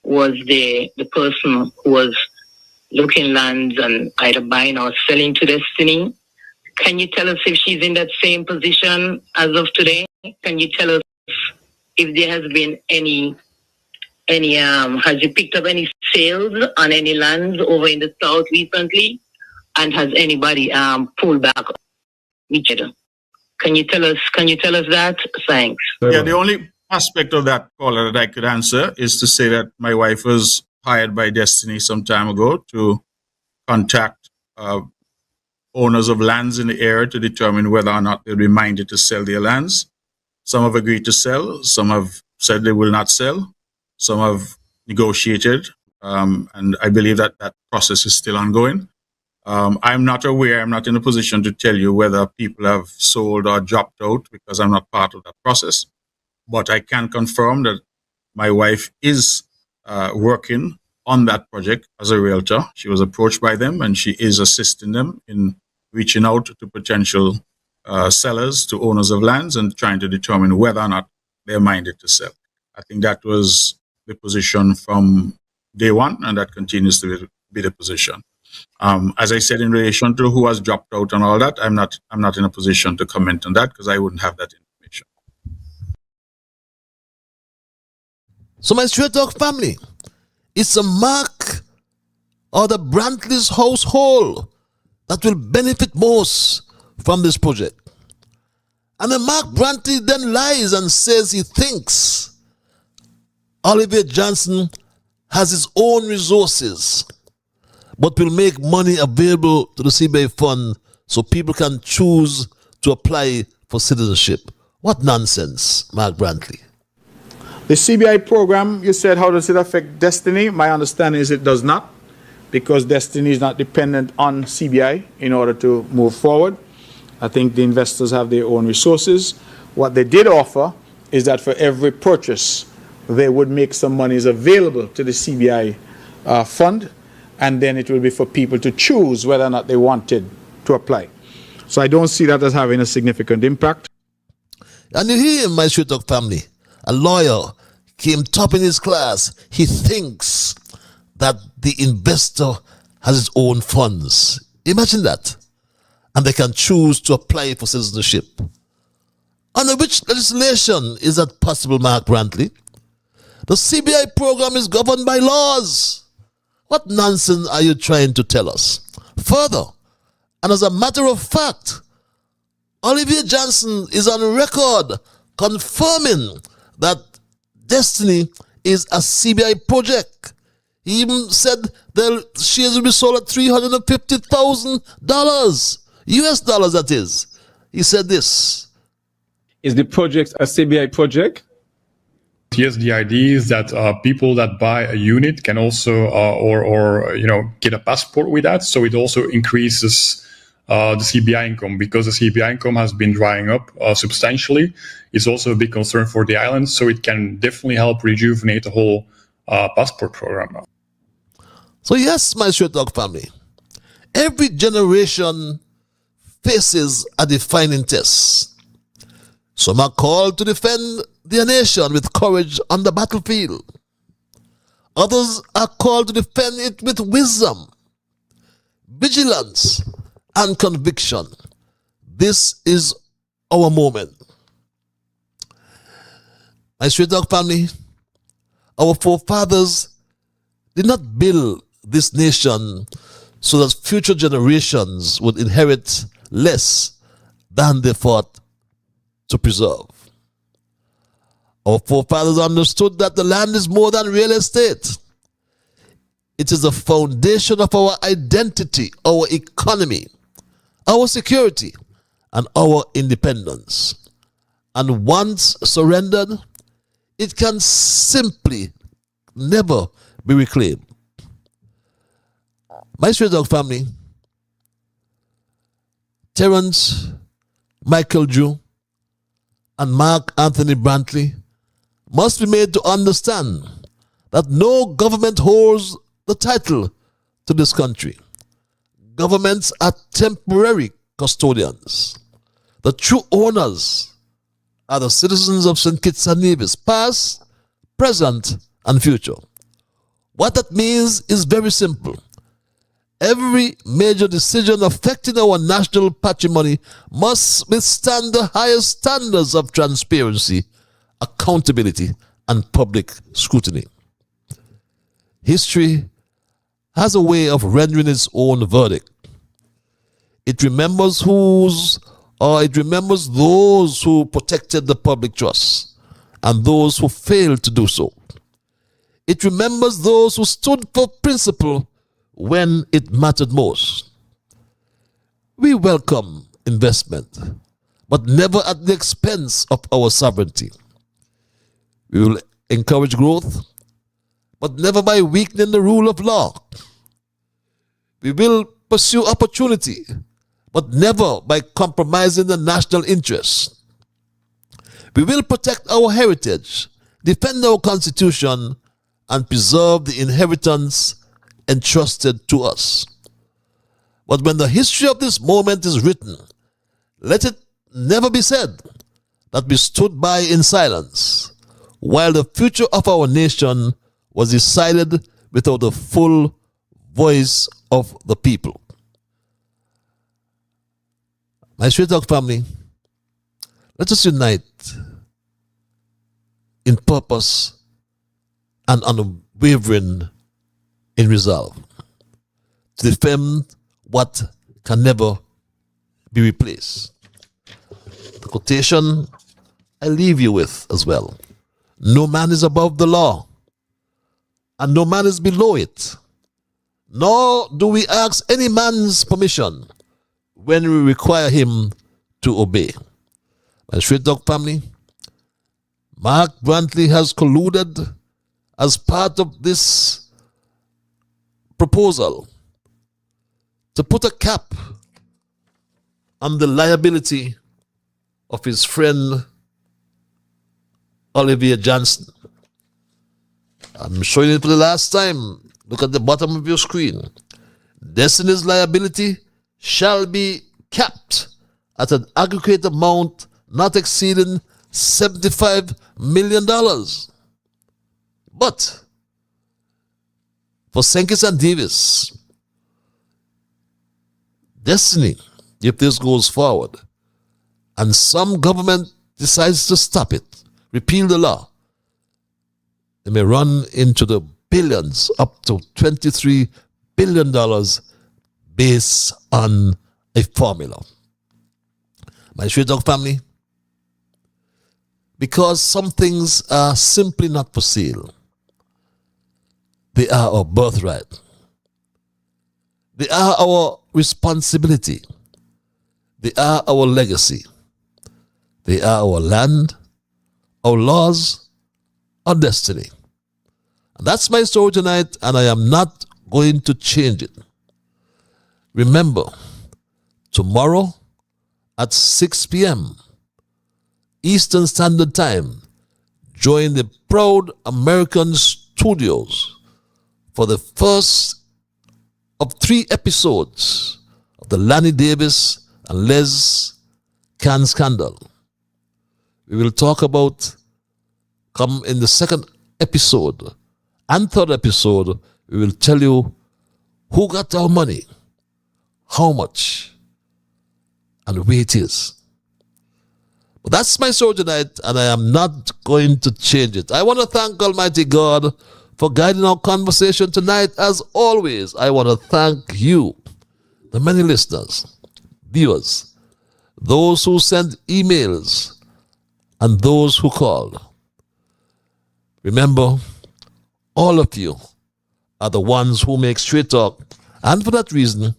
was the person who was looking lands and either buying or selling to Destiny. Can you tell us if she's in that same position as of today? Can you tell us if there has been any has you picked up any sales on any lands over in the south recently? And has anybody pulled back each other? Can you tell us that? Thanks. Yeah, the only aspect of that caller that I could answer is to say that my wife was hired by Destiny some time ago to contact owners of lands in the area to determine whether or not they'll be minded to sell their lands. Some have agreed to sell, some have said they will not sell, some have negotiated, and I believe that that process is still ongoing. I'm not aware, I'm not in a position to tell you whether people have sold or dropped out because I'm not part of that process. But I can confirm that my wife is working on that project as a realtor. She was approached by them and she is assisting them in reaching out to potential sellers, to owners of lands, and trying to determine whether or not they're minded to sell. I think that was the position from day one, and that continues to be the position. As I said, in relation to who has dropped out and all that, I'm not in a position to comment on that because I wouldn't have that information. So my Straight Talk family, it's a Mark or the Brantley's household that will benefit most from this project. And then Mark Brantley then lies and says he thinks Oliver Johnson has his own resources, but will make money available to the CBI fund so people can choose to apply for citizenship. What nonsense, Mark Brantley. The CBI program, you said, how does it affect Destiny? My understanding is it does not, because Destiny is not dependent on CBI in order to move forward. I think the investors have their own resources. What they did offer is that for every purchase, they would make some monies available to the CBI fund, and then it will be for people to choose whether or not they wanted to apply. So I don't see that as having a significant impact. And you hear him, my Straight Talk family. A lawyer came top in his class. He thinks that the investor has his own funds. Imagine that. And they can choose to apply for citizenship. Under which legislation is that possible, Mark Brantley? The CBI program is governed by laws. What nonsense are you trying to tell us? Further, and as a matter of fact, Olivier Johnson is on record confirming that Destiny is a CBI project. He even said the shares will be sold at $350,000, US dollars that is. He said this. Is the project a CBI project? Yes, the idea is that people that buy a unit can also, get a passport with that. So it also increases the CBI income, because the CBI income has been drying up substantially. It's also a big concern for the island. So it can definitely help rejuvenate the whole passport program. So yes, my Straight Talk family, every generation faces a defining test. Some are called to defend their nation with courage on the battlefield. Others are called to defend it with wisdom, vigilance, and conviction. This is our moment. My Straight Talk family, our forefathers did not build this nation so that future generations would inherit less than they fought to preserve. Our forefathers understood that the land is more than real estate. It is the foundation of our identity, our economy, our security, and our independence. And once surrendered, it can simply never be reclaimed. My Straight Talk family, Terence Michael Drew and Mark Anthony Brantley must be made to understand that no government holds the title to this country. Governments are temporary custodians. The true owners are the citizens of St. Kitts and Nevis, past, present, and future. What that means is very simple. Every major decision affecting our national patrimony must withstand the highest standards of transparency, accountability, and public scrutiny. History has a way of rendering its own verdict. It remembers those who protected the public trust and those who failed to do so. It remembers those who stood for principle when it mattered most. We welcome investment, but never at the expense of our sovereignty. We will encourage growth, but never by weakening the rule of law. We will pursue opportunity, but never by compromising the national interest. We will protect our heritage, defend our constitution, and preserve the inheritance entrusted to us. But when the history of this moment is written, let it never be said that we stood by in silence while the future of our nation was decided without the full voice of the people. My Straight Talk family, let us unite in purpose and unwavering in resolve to defend what can never be replaced. The quotation I leave you with as well. No man is above the law, and no man is below it. Nor do we ask any man's permission when we require him to obey. My Straight Talk family, Mark Brantley has colluded as part of this proposal to put a cap on the liability of his friend Olivier Johnson. I'm showing it for the last time. Look at the bottom of your screen. Destiny's liability shall be capped at an aggregate amount not exceeding $75 million. But for Senkis and Nevis, destiny, if this goes forward, and some government decides to stop it, repeal the law, they may run into the billions, up to $23 billion based on a formula. My Straight Dog family, because some things are simply not for sale, they are our birthright. They are our responsibility. They are our legacy. They are our land, our laws, our destiny. And that's my story tonight, and I am not going to change it. Remember, tomorrow at 6 p.m. Eastern Standard Time, join the Proud American Studios for the first of 3 episodes of the Lanny Davis and Les Can scandal. We will talk about, come in the second episode and third episode, we will tell you who got our money, how much, and where it is. But that's my story tonight, and I am not going to change it. I want to thank Almighty God for guiding our conversation tonight. As always, I want to thank you, the many listeners, viewers, those who send emails, and those who called. Remember, all of you are the ones who make Straight Talk, and for that reason,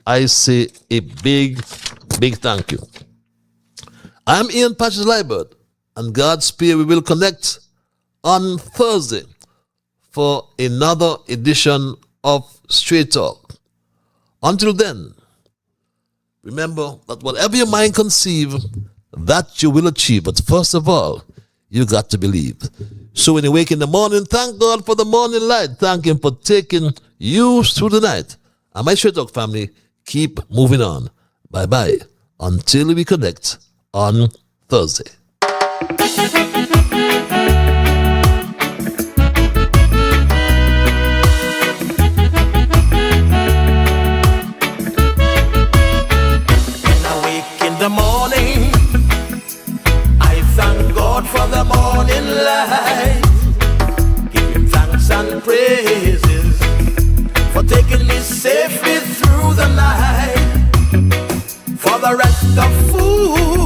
I say a big, big thank you. I'm Ian Patches Liebert, and God's Spear, we will connect on Thursday for another edition of Straight Talk. Until then, remember that whatever your mind conceive, that you will achieve. But first of all, you got to believe. So when you wake in the morning, thank God for the morning light. Thank Him for taking you through the night. And my Straight Talk family, keep moving on. Bye-bye. Until we connect on Thursday. The morning, I thank God for the morning light. Give Him thanks and praises for taking me safely through the night. For the rest of food